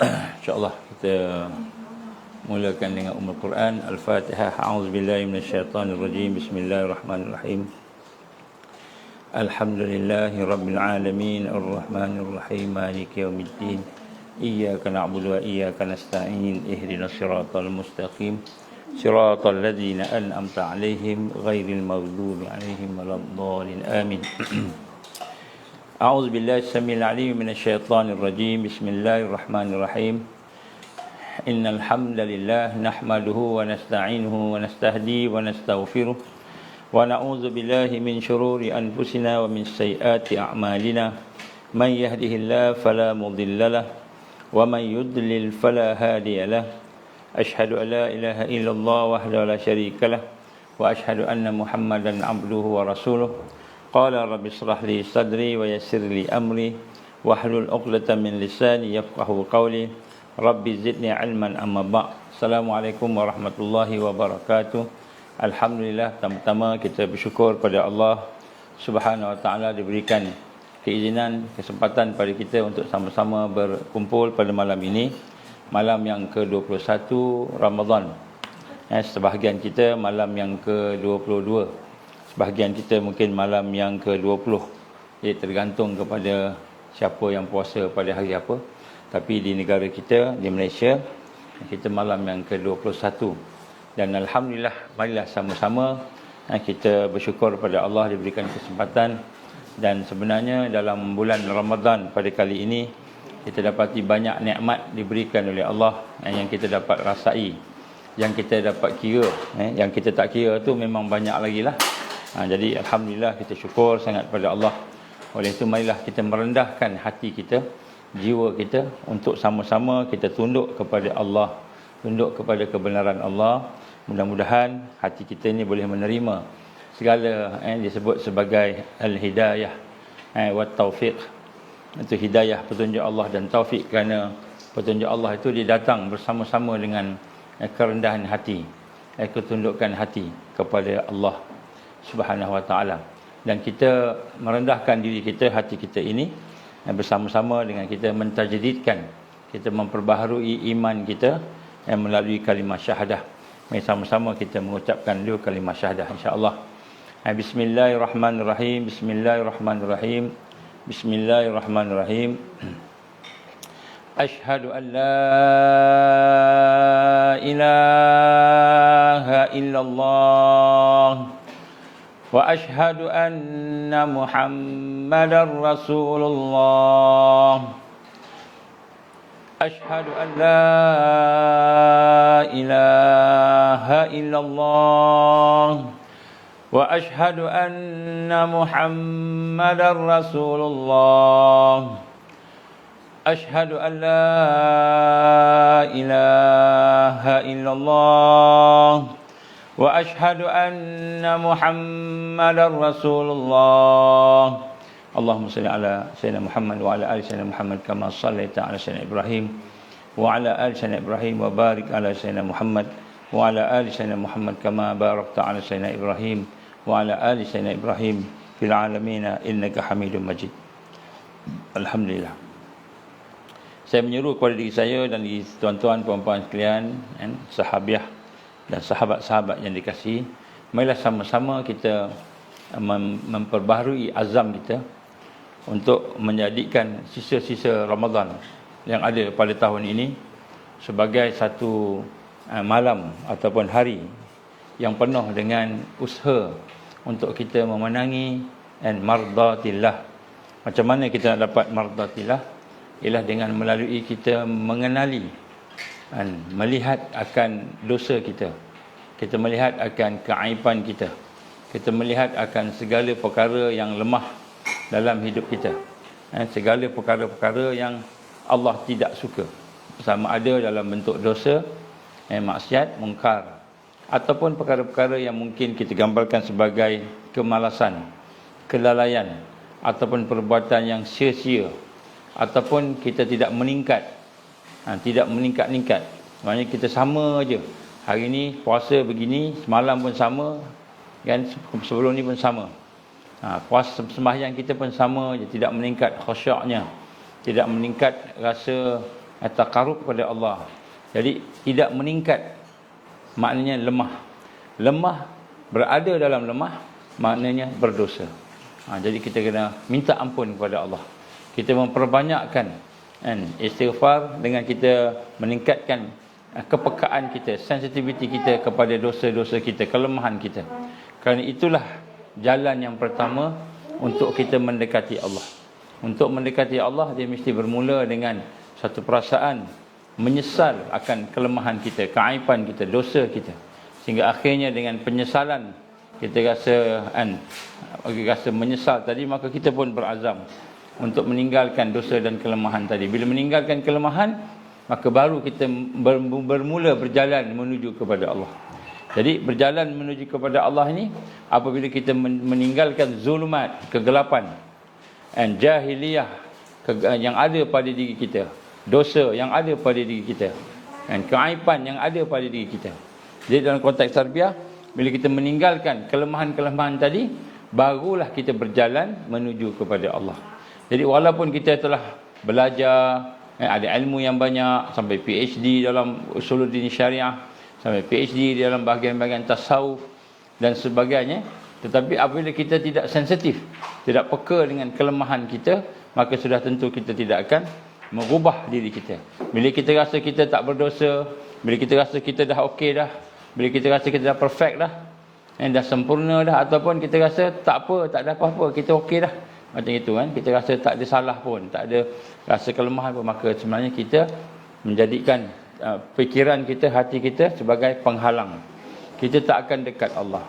InsyaAllah kita mulakan dengan Ummul Quran. Al-Fatihah. A'udzubillahi minasyaitonirrajim. Bismillahirrahmanirrahim. Alhamdulillahi Rabbil Alamin. Ar-Rahmanirrahim. Maliki yaumiddin. Iyyaka na'budu wa iyyaka nasta'in. Ihdinas siratal mustaqim. Siratal ladzina an'amta 'alaihim ghairil maghdubi 'alaihim waladdallin. Amin. أعوذ بالله السميع العليم من الشيطان الرجيم بسم الله الرحمن الرحيم إن الحمد لله نحمده ونستعينه ونستهديه ونستغفره ونعوذ بالله من شرور أنفسنا ومن سيئات أعمالنا من يهده الله فلا مضل له ومن يضلل فلا هادي له أشهد أن لا إله إلا الله وحده لا شريك له وأشهد أن محمدا عبده ورسوله قال رب اشرح لي صدري ويسر لي أمري واحلل عقدة من لساني يفقهوا قولي رب زدني علما أما بعد. Assalamualaikum warahmatullahi wabarakatuh. Alhamdulillah, pertama-tama kita bersyukur pada Allah Subhanahu wa taala diberikan keizinan, kesempatan pada kita untuk sama-sama berkumpul pada malam ini, malam yang ke-21 Ramadan. Sebahagian kita malam yang ke-22, sebahagian kita mungkin malam yang ke-20. Jadi tergantung kepada siapa yang puasa pada hari apa. Tapi di negara kita, di Malaysia, kita malam yang ke-21. Dan Alhamdulillah, marilah sama-sama kita bersyukur pada Allah diberikan kesempatan. Dan sebenarnya dalam bulan Ramadan pada kali ini, kita dapati banyak nikmat diberikan oleh Allah yang kita dapat rasai, yang kita dapat kira. Yang kita tak kira tu memang banyak lagi lah. Jadi Alhamdulillah, kita syukur sangat pada Allah. Oleh itu marilah kita merendahkan hati kita, jiwa kita, untuk sama-sama kita tunduk kepada Allah, tunduk kepada kebenaran Allah. Mudah-mudahan hati kita ini boleh menerima segala yang disebut sebagai al-hidayah wa taufiq. Itu hidayah, petunjuk Allah, dan taufik, kerana petunjuk Allah itu dia datang bersama-sama dengan kerendahan hati, ketundukan hati kepada Allah Subhanahu wa taala. Dan kita merendahkan diri kita, hati kita ini, bersama-sama dengan kita mentajdidkan, kita memperbaharui iman kita melalui kalimah syahadah. Mari sama-sama kita mengucapkan dulu kalimah syahadah, insya-Allah. Bismillahirrahmanirrahim. Bismillahirrahmanirrahim. Bismillahirrahmanirrahim. Asyhadu an la ilaha illallah wa asyhadu anna Muhammadar Rasulullah. Asyhadu an la ilaha illallah wa asyhadu anna Muhammadar Rasulullah. Asyhadu an la ilaha illallah wa asyhadu anna Muhammadar Rasulullah. Allahumma salli ala sayyidina Muhammad wa ala ali sayyidina Muhammad kama shallaita ala sayyidina Ibrahim wa ala ali sayyidina Ibrahim wa barik ala sayyidina Muhammad wa ala ali sayyidina Muhammad kama barakta ala sayyidina Ibrahim wa ala ali sayyidina Ibrahim fil alamin innaka Hamidum Majid. Alhamdulillah. Saya menyeru kepada diri saya dan diri tuan-tuan puan-puan sekalian, sahabiah dan sahabat-sahabat yang dikasihi, marilah sama-sama kita memperbaharui azam kita untuk menjadikan sisa-sisa Ramadan yang ada pada tahun ini sebagai satu malam ataupun hari yang penuh dengan usaha untuk kita memenangi mardatillah. Macam mana kita nak dapat mardatillah? Ialah dengan melalui kita mengenali dan melihat akan dosa kita, kita melihat akan keaiban kita, kita melihat akan segala perkara yang lemah dalam hidup kita, segala perkara-perkara yang Allah tidak suka, sama ada dalam bentuk dosa, maksiat, mungkar, ataupun perkara-perkara yang mungkin kita gambarkan sebagai kemalasan, kelalaian, ataupun perbuatan yang sia-sia, ataupun kita tidak meningkat, tidak meningkat-ningkat. Maknanya kita sama aja. Hari ni puasa begini, semalam pun sama, kan, sebelum ni pun sama. Puasa sembahyang kita pun sama je, tidak meningkat khusyuknya, tidak meningkat rasa taqarrub kepada Allah. Jadi tidak meningkat, maknanya lemah. Lemah, berada dalam lemah, maknanya berdosa. Jadi kita kena minta ampun kepada Allah. Kita memperbanyakkan istighfar dengan kita meningkatkan kepekaan kita, sensitiviti kita kepada dosa-dosa kita, kelemahan kita. Kerana itulah jalan yang pertama untuk kita mendekati Allah. Untuk mendekati Allah, dia mesti bermula dengan satu perasaan menyesal akan kelemahan kita, keaiban kita, dosa kita. Sehingga akhirnya dengan penyesalan kita rasa menyesal tadi, maka kita pun berazam untuk meninggalkan dosa dan kelemahan tadi. Bila meninggalkan kelemahan, maka baru kita bermula berjalan menuju kepada Allah. Jadi berjalan menuju kepada Allah ini apabila kita meninggalkan zulumat, kegelapan dan jahiliyah yang ada pada diri kita, dosa yang ada pada diri kita, dan keaiban yang ada pada diri kita. Jadi dalam konteks tarbiyah, bila kita meninggalkan kelemahan-kelemahan tadi, barulah kita berjalan menuju kepada Allah. Jadi walaupun kita telah belajar, ada ilmu yang banyak, sampai PhD dalam usuluddin syariah, sampai PhD dalam bahagian-bahagian tasawuf dan sebagainya, tetapi apabila kita tidak sensitif, tidak peka dengan kelemahan kita, maka sudah tentu kita tidak akan mengubah diri kita. Bila kita rasa kita tak berdosa, bila kita rasa kita dah okey dah, bila kita rasa kita dah perfect dah, dah sempurna dah, ataupun kita rasa tak apa, tak ada apa-apa, kita okey dah, macam itu kan, kita rasa tak ada salah pun, tak ada rasa kelemahan pun, maka sebenarnya kita menjadikan fikiran kita, hati kita sebagai penghalang. Kita tak akan dekat Allah.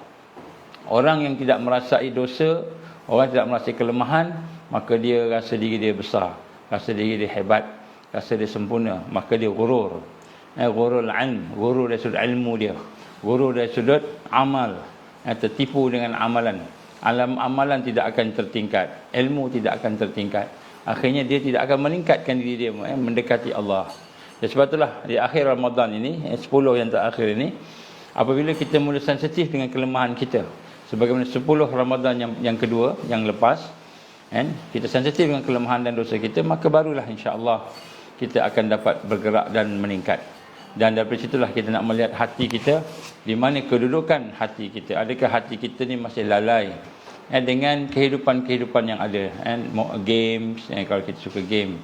Orang yang tidak merasai dosa, orang tidak merasai kelemahan, maka dia rasa diri dia besar, rasa diri dia hebat, rasa dia sempurna, maka dia gurur. Gurur ilm, gurur dari sudut ilmu dia, gurur dari sudut amal, tertipu dengan amalan. Amalan tidak akan tertingkat, ilmu tidak akan tertingkat. Akhirnya dia tidak akan meningkatkan diri dia mendekati Allah. Dan sebab itulah di akhir Ramadan ini, 10 yang terakhir ini, apabila kita mula sensitif dengan kelemahan kita, sebagaimana 10 Ramadan yang kedua, yang lepas, kita sensitif dengan kelemahan dan dosa kita, maka barulah insya-Allah kita akan dapat bergerak dan meningkat. Dan dari situlah kita nak melihat hati kita, di mana kedudukan hati kita. Adakah hati kita ni masih lalai dengan kehidupan-kehidupan yang ada, games, kalau kita suka game,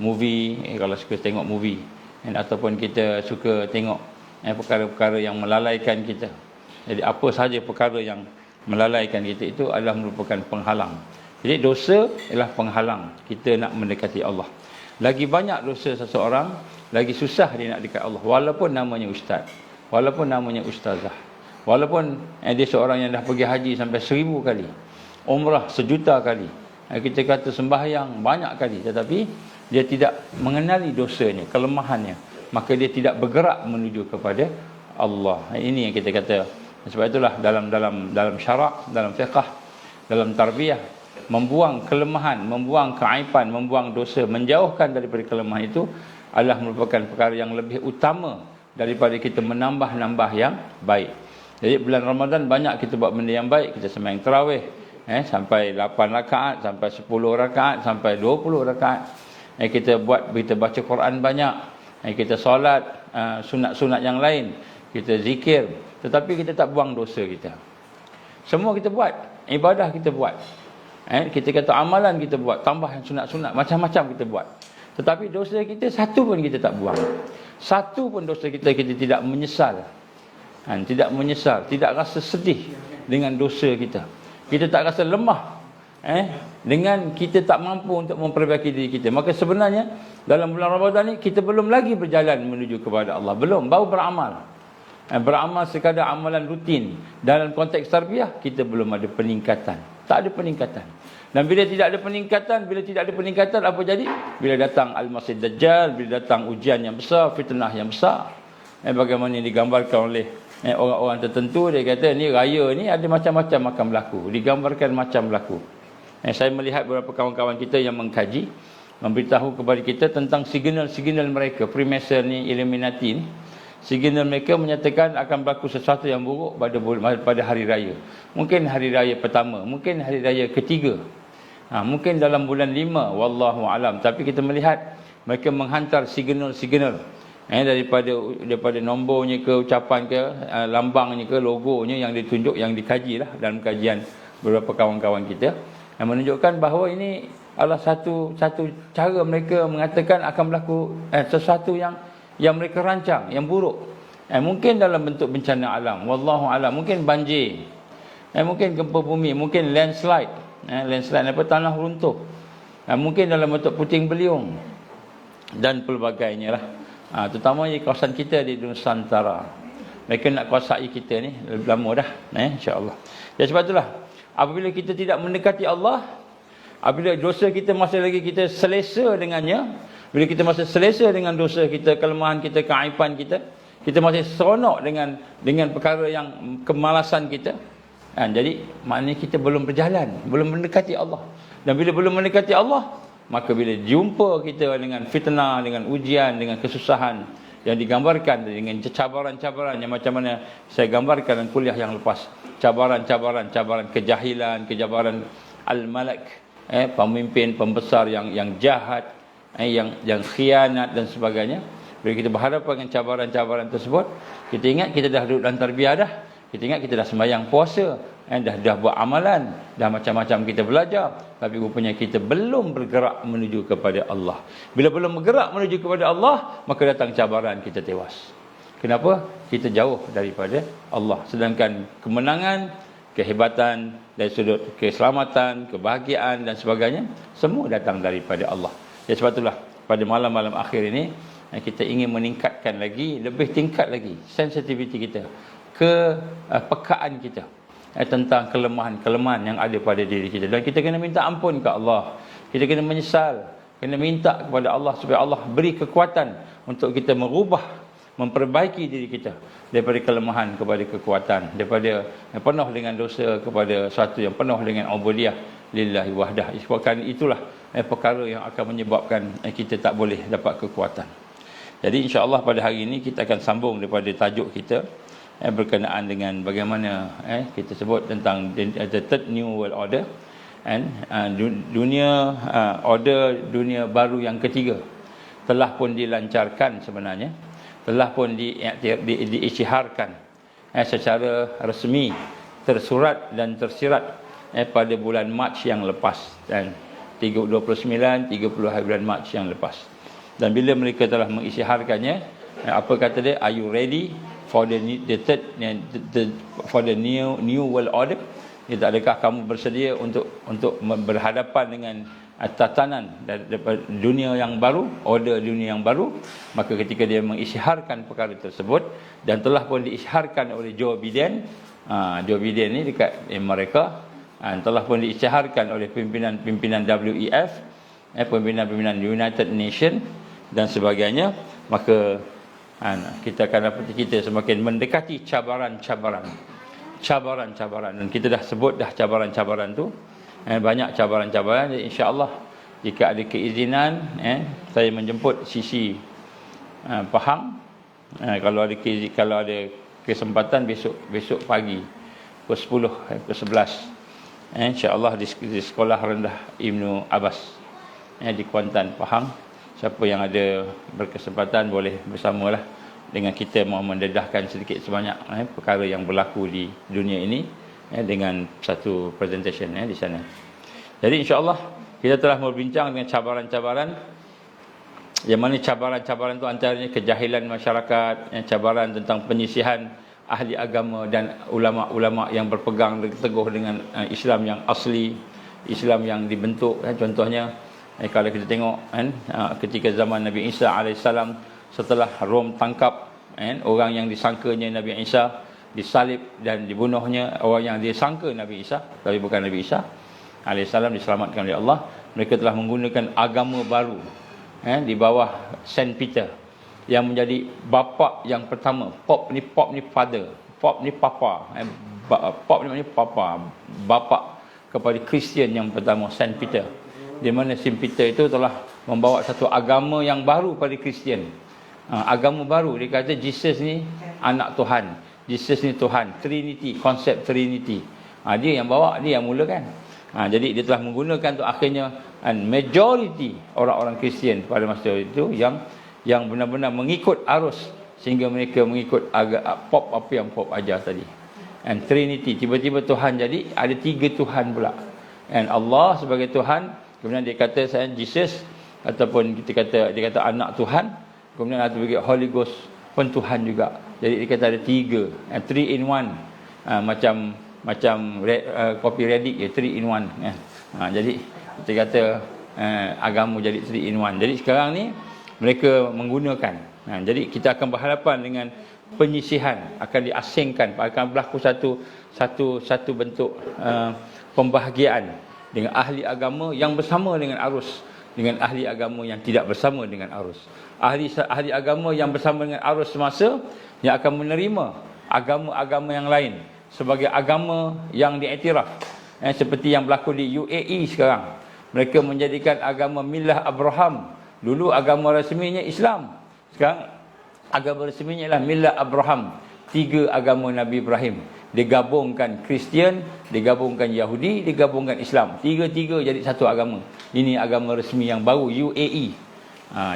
movie, kalau suka tengok movie, ataupun kita suka tengok perkara-perkara yang melalaikan kita. Jadi apa sahaja perkara yang melalaikan kita, itu adalah merupakan penghalang. Jadi dosa ialah penghalang kita nak mendekati Allah. Lagi banyak dosa seseorang, lagi susah dia nak dekat Allah. Walaupun namanya ustaz, walaupun namanya ustazah, walaupun dia seorang yang dah pergi haji sampai 1000 kali, umrah 1,000,000 kali, kita kata sembahyang banyak kali, tetapi dia tidak mengenali dosanya, kelemahannya, maka dia tidak bergerak menuju kepada Allah. Ini yang kita kata. Sebab itulah dalam syarak, dalam fiqh, dalam tarbiyah, membuang kelemahan, membuang keaiban, membuang dosa, menjauhkan daripada kelemahan itu adalah merupakan perkara yang lebih utama daripada kita menambah-nambah yang baik. Jadi bulan Ramadan banyak kita buat benda yang baik. Kita sembahyang tarawih sampai 8 rakaat, sampai 10 rakaat, sampai 20 rakaat. Kita baca Quran banyak. Kita solat, sunat-sunat yang lain, kita zikir, tetapi kita tak buang dosa kita. Semua kita buat, ibadah kita buat, kita kata amalan kita buat, tambahan sunat-sunat, macam-macam kita buat, tetapi dosa kita satu pun kita tak buang. Satu pun dosa kita tidak menyesal, tidak menyesal, tidak rasa sedih dengan dosa kita. Kita tak rasa lemah dengan kita tak mampu untuk memperbaiki diri kita. Maka sebenarnya dalam bulan Ramadan ni kita belum lagi berjalan menuju kepada Allah, belum, baru beramal. Beramal sekadar amalan rutin. Dalam konteks tarbiyah kita belum ada peningkatan, tak ada peningkatan. Dan bila tidak ada peningkatan, apa jadi? Bila datang Al-Masih Dajjal, bila datang ujian yang besar, fitnah yang besar, bagaimana yang digambarkan oleh orang-orang tertentu, dia kata ni raya ni ada macam-macam akan berlaku, digambarkan macam berlaku. Saya melihat beberapa kawan-kawan kita yang mengkaji, memberitahu kepada kita tentang signal-signal mereka, Freemason ni, Illuminati ni. Signal mereka menyatakan akan berlaku sesuatu yang buruk pada hari raya. Mungkin hari raya pertama, mungkin hari raya ketiga, mungkin dalam bulan 5, wallahu alam. Tapi kita melihat Mereka menghantar signal-signal daripada nombornya ke, ucapan ke, lambangnya ke, logonya yang ditunjuk, yang dikaji lah dalam kajian beberapa kawan-kawan kita, yang menunjukkan bahawa ini adalah satu cara mereka mengatakan akan berlaku sesuatu yang mereka rancang, yang buruk. Mungkin dalam bentuk bencana alam, wallahu alam, mungkin banjir, mungkin gempa bumi, mungkin landslide, tanah runtuh, mungkin dalam bentuk puting beliung dan pelbagainya lah. Terutama di kawasan kita di Nusantara. Mereka nak kuasai kita ni lama dah, insya-Allah. Jadi sebab itulah apabila kita tidak mendekati Allah, apabila dosa kita masih lagi kita selesa dengannya, bila kita masih selesa dengan dosa kita, kelemahan kita, keaiban kita, kita masih seronok dengan perkara yang kemalasan kita, jadi maknanya kita belum berjalan, belum mendekati Allah. Dan bila belum mendekati Allah, maka bila jumpa kita dengan fitnah, dengan ujian, dengan kesusahan yang digambarkan, dengan cabaran-cabaran yang macam mana saya gambarkan dalam kuliah yang lepas, cabaran kejahilan, kejabaran al-malak, pemimpin pembesar yang jahat, yang khianat dan sebagainya. Bila kita berhadapan dengan cabaran-cabaran tersebut, kita ingat kita dah duduk dalam tarbiyah dah, kita ingat kita dah sembahyang puasa, dah buat amalan, dah macam-macam kita belajar, tapi rupanya kita belum bergerak menuju kepada Allah. Bila belum bergerak menuju kepada Allah, maka datang cabaran, kita tewas. Kenapa? Kita jauh daripada Allah. Sedangkan kemenangan, kehebatan, dari sudut keselamatan, kebahagiaan dan sebagainya, semua datang daripada Allah. Jadi sebab itulah pada malam-malam akhir ini, kita ingin meningkatkan lagi, lebih tingkat lagi sensitiviti kita, kepekaan kita tentang kelemahan-kelemahan yang ada pada diri kita. Dan kita kena minta ampun ke Allah. Kita kena menyesal, kena minta kepada Allah supaya Allah beri kekuatan untuk kita merubah, memperbaiki diri kita daripada kelemahan kepada kekuatan, daripada yang penuh dengan dosa kepada sesuatu yang penuh dengan ubudiyah lillahi wahdah. Disebabkan itulah perkara yang akan menyebabkan kita tak boleh dapat kekuatan. Jadi insya-Allah pada hari ini kita akan sambung daripada tajuk kita berkenaan dengan bagaimana kita sebut tentang the third new world order, dunia dunia baru yang ketiga telah pun dilancarkan sebenarnya, telah pun diisytiharkan secara resmi, tersurat dan tersirat pada bulan Mac yang lepas, dan 29 30 hari bulan Mac yang lepas. Dan bila mereka telah mengisytiharkannya, apa kata dia, are you ready for the new world order? Adakah kamu bersedia untuk berhadapan dengan tatanan daripada dunia yang baru, order dunia yang baru? Maka ketika dia mengisytiharkan perkara tersebut, dan telah pun diisytiharkan oleh Joe Biden ni dekat Amerika, telah pun diisytiharkan oleh pimpinan WEF, pimpinan United Nations dan sebagainya, maka kita akan dapat kita semakin mendekati cabaran-cabaran. Dan kita dah sebut dah cabaran-cabaran tu, banyak cabaran-cabaran. Jadi insya-Allah jika ada keizinan, saya menjemput sisi Pahang, kalau ada kesempatan besok pagi pukul 10 ke 11, insya-Allah di sekolah rendah Ibnu Abbas di Kuantan, Pahang. Siapa yang ada berkesempatan boleh bersamalah dengan kita, mau mendedahkan sedikit sebanyak perkara yang berlaku di dunia ini dengan satu presentation di sana. Jadi insya-Allah kita telah berbincang dengan cabaran-cabaran, yang mana cabaran-cabaran itu antaranya kejahilan masyarakat, cabaran tentang penyisihan ahli agama dan ulama-ulama yang berpegang teguh dengan Islam yang asli, Islam yang dibentuk. Contohnya kalau kita tengok ketika zaman Nabi Isa AS, setelah Rom tangkap orang yang disangkanya Nabi Isa, disalib dan dibunuhnya orang yang disangka Nabi Isa tapi bukan Nabi Isa AS, diselamatkan oleh Allah. Mereka telah menggunakan agama baru di bawah Saint Peter, yang menjadi bapa yang pertama. Pop ni father, Pop ni papa, Pop ni papa, bapa kepada Kristian yang pertama, Saint Peter. Di mana Saint Peter itu telah membawa satu agama yang baru pada Kristian. Agama baru, dia kata Jesus ni anak Tuhan, Jesus ni Tuhan, Trinity, konsep Trinity. Dia yang bawa, dia yang mulakan. Jadi dia telah menggunakan tu, akhirnya and majority orang-orang Kristian pada masa itu yang benar-benar mengikut arus, sehingga mereka mengikut pop apa yang pop ajar tadi. And Trinity, tiba-tiba Tuhan jadi ada 3 Tuhan pula. And Allah sebagai Tuhan, kemudian dia kata saya Jesus, ataupun dia kata anak Tuhan, kemudian ada bagi Holy Ghost pun Tuhan juga. Jadi dia kata ada 3, and 3 in 1. Macam kopi Redik ya, 3 in 1. Jadi kita kata agama jadi 3 in 1. Jadi sekarang ni mereka menggunakan. Jadi kita akan berhadapan dengan penyisihan, akan diasingkan, akan berlaku satu bentuk pembahagian dengan ahli agama yang bersama dengan arus, dengan ahli agama yang tidak bersama dengan arus. Ahli agama yang bersama dengan arus semasa yang akan menerima agama-agama yang lain sebagai agama yang diiktiraf. Seperti yang berlaku di UAE sekarang. Mereka menjadikan agama Millah Abraham. Dulu agama rasminya Islam. Sekarang agama rasminya ialah Millah Abraham. 3 agama Nabi Ibrahim. Digabungkan Kristian, digabungkan Yahudi, digabungkan Islam. 3 jadi satu agama. Ini agama resmi yang baru, UAE.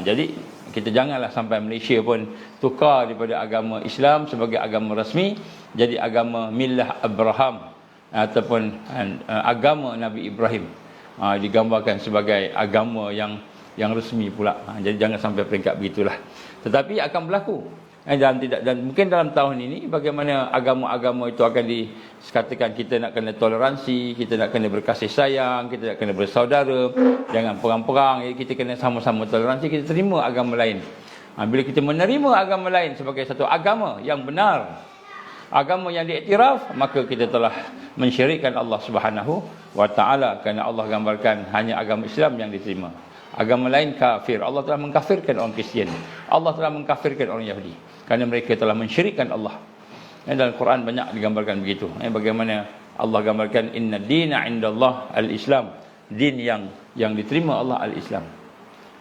Jadi kita janganlah sampai Malaysia pun tukar daripada agama Islam sebagai agama rasmi jadi agama Millah Abraham ataupun agama Nabi Ibrahim. Digambarkan sebagai agama yang resmi pula. Jadi jangan sampai peringkat begitulah. Tetapi akan berlaku. Dan mungkin dalam tahun ini bagaimana agama-agama itu akan dikatakan kita nak kena toleransi, kita nak kena berkasih sayang, kita nak kena bersaudara, jangan perang-perang, kita kena sama-sama toleransi, kita terima agama lain. Bila kita menerima agama lain sebagai satu agama yang benar, agama yang diiktiraf, maka kita telah mensyirikkan Allah Subhanahu wa taala, kerana Allah gambarkan hanya agama Islam yang diterima. Agama lain kafir. Allah telah mengkafirkan orang Kristian. Allah telah mengkafirkan orang Yahudi. Kerana mereka telah mensyirikkan Allah. Dalam Quran banyak digambarkan begitu. Bagaimana Allah gambarkan inna dina indallah al-Islam. Din yang diterima Allah al-Islam.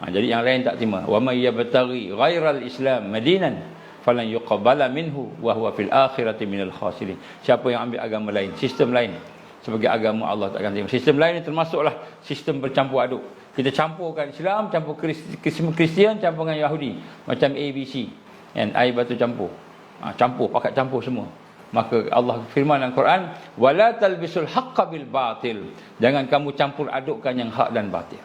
Jadi yang lain tak terima. Wa may yabtaghi ghairal Islam madinan falan yuqbala minhu wa huwa fil akhirati minal khasirin. Siapa yang ambil agama lain, sistem lain sebagai agama, Allah tak akan terima. Sistem lain ini termasuklah sistem bercampur aduk. Kita campurkan Islam, campur Kristian, campur dengan Yahudi. Macam ABC. Air batu campur. Campur, pakat campur semua. Maka Allah firman dalam Quran, wala talbisul haqqa bil batil. Jangan kamu campur adukkan yang hak dan batil.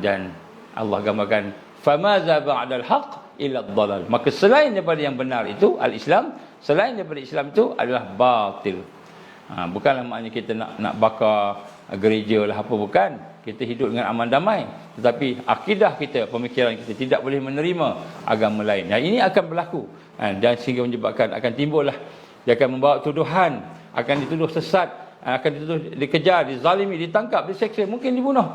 Dan Allah gambarkan, famaza ba'dal haqq illa ad-dhalal. Maka selain daripada yang benar itu al-Islam, selain daripada Islam itu adalah batil. Bukanlah maknanya kita nak bakar gereja lah apa, bukan. Kita hidup dengan aman damai, tetapi akidah kita, pemikiran kita tidak boleh menerima agama lain. Ini akan berlaku, dan sehingga menyebabkan akan timbullah, dia akan membawa tuduhan, akan dituduh sesat, akan dituduh dikejar, dizalimi, ditangkap, diseksa, mungkin dibunuh.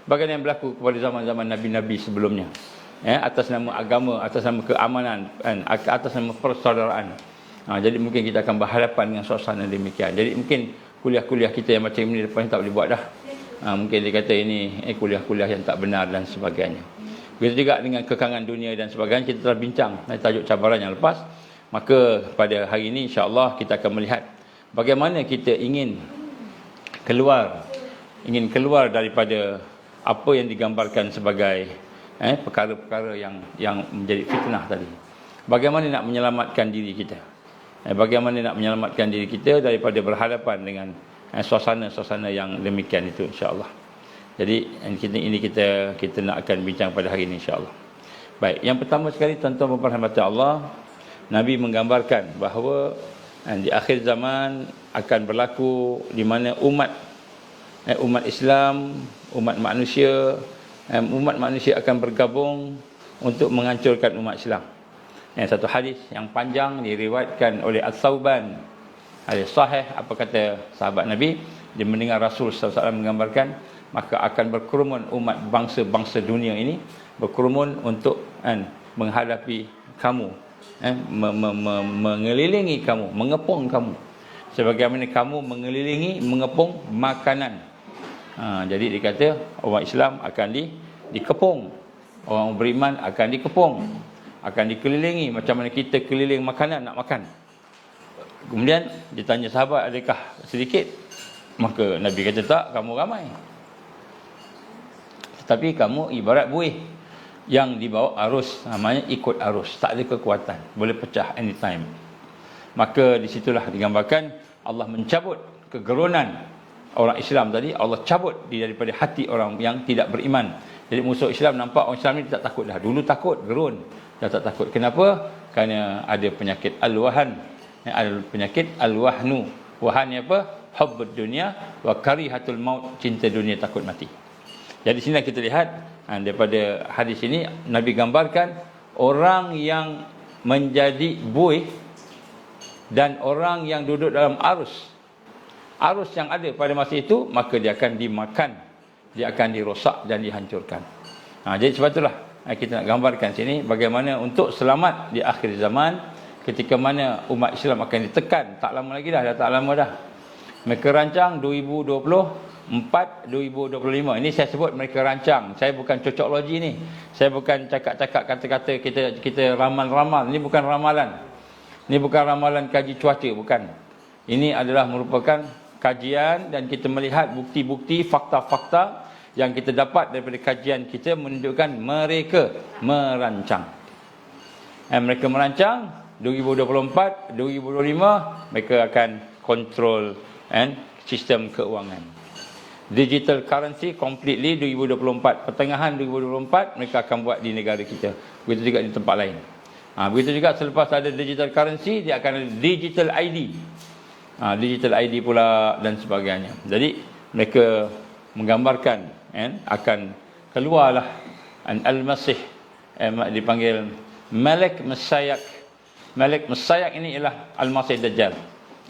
Bagaimana yang berlaku kepada zaman-zaman nabi-nabi sebelumnya, atas nama agama, atas nama keamanan, atas nama persaudaraan. Jadi mungkin kita akan berhadapan dengan suasana demikian. Jadi mungkin kuliah-kuliah kita yang macam ini lepas ni tak boleh buat dah. Mungkin dia kata ini kuliah-kuliah yang tak benar dan sebagainya. Begitu juga dengan kekangan dunia dan sebagainya. Kita telah bincang tajuk cabaran yang lepas. Maka pada hari ini insya-Allah kita akan melihat bagaimana kita ingin keluar daripada apa yang digambarkan sebagai perkara-perkara yang menjadi fitnah tadi. Bagaimana nak menyelamatkan diri kita? Bagaimana nak menyelamatkan diri kita daripada berhadapan dengan suasana-suasana yang demikian itu, insya-Allah. Jadi ini kita nak akan bincang pada hari ini, insya-Allah. Baik, yang pertama sekali tuan-tuan dan puan-puan Allah, Nabi menggambarkan bahawa di akhir zaman akan berlaku di mana umat Islam, umat manusia akan bergabung untuk menghancurkan umat Islam. Satu hadis yang panjang diriwayatkan oleh Al-Thawban, hadis sahih. Apa kata sahabat Nabi? Dia mendengar Rasul SAW menggambarkan, maka akan berkerumun umat bangsa-bangsa dunia ini berkerumun untuk menghadapi kamu, mengelilingi kamu, mengepung kamu, sebagaimana kamu mengelilingi, mengepung makanan. Jadi dikata orang Islam akan dikepung, orang beriman akan dikepung, akan dikelilingi macam mana kita keliling makanan nak makan. Kemudian ditanya sahabat, adakah sedikit? Maka Nabi kata tak, kamu ramai. Tapi kamu ibarat buih yang dibawa arus, namanya ikut arus, tak ada kekuatan, boleh pecah anytime. Maka disitulah digambarkan Allah mencabut kegerunan orang Islam tadi, Allah cabut daripada hati orang yang tidak beriman. Jadi musuh Islam nampak orang Islam ni tak takut dah. Dulu takut, gerun, dah tak takut. Kenapa? Kerana ada penyakit al-wahan. Ada penyakit al-wahnu. Wahan ni apa? Hubbud dunia wa karihatul maut, cinta dunia, takut mati. Jadi sini kita lihat daripada hadis ini Nabi gambarkan orang yang menjadi buih dan orang yang duduk dalam arus yang ada pada masa itu, maka dia akan dimakan, dia akan dirosak dan dihancurkan. Jadi sebab itulah kita nak gambarkan sini bagaimana untuk selamat di akhir zaman, ketika mana umat Islam akan ditekan. Tak lama lagi dah tak lama dah. Mereka rancang 2024, 2025. Ini saya sebut mereka rancang. Saya bukan cocok logi ni. Saya bukan cakap-cakap kata-kata kita ramal-ramal. Ini bukan ramalan. Ini bukan ramalan kaji cuaca, bukan. Ini adalah merupakan kajian dan kita melihat bukti-bukti, fakta-fakta yang kita dapat daripada kajian kita menunjukkan mereka merancang. Mereka merancang 2024, 2025 mereka akan kontrol sistem keuangan. Digital currency completely 2024. Pertengahan 2024 mereka akan buat di negara kita. Begitu juga di tempat lain. Begitu juga selepas ada digital currency, dia akan ada digital ID. Digital ID pula dan sebagainya. Jadi mereka menggambarkan akan keluarlah Al-Masih, dipanggil Malik Mesyayak. Malik Mesyayak ini ialah Al-Masih Dajjal,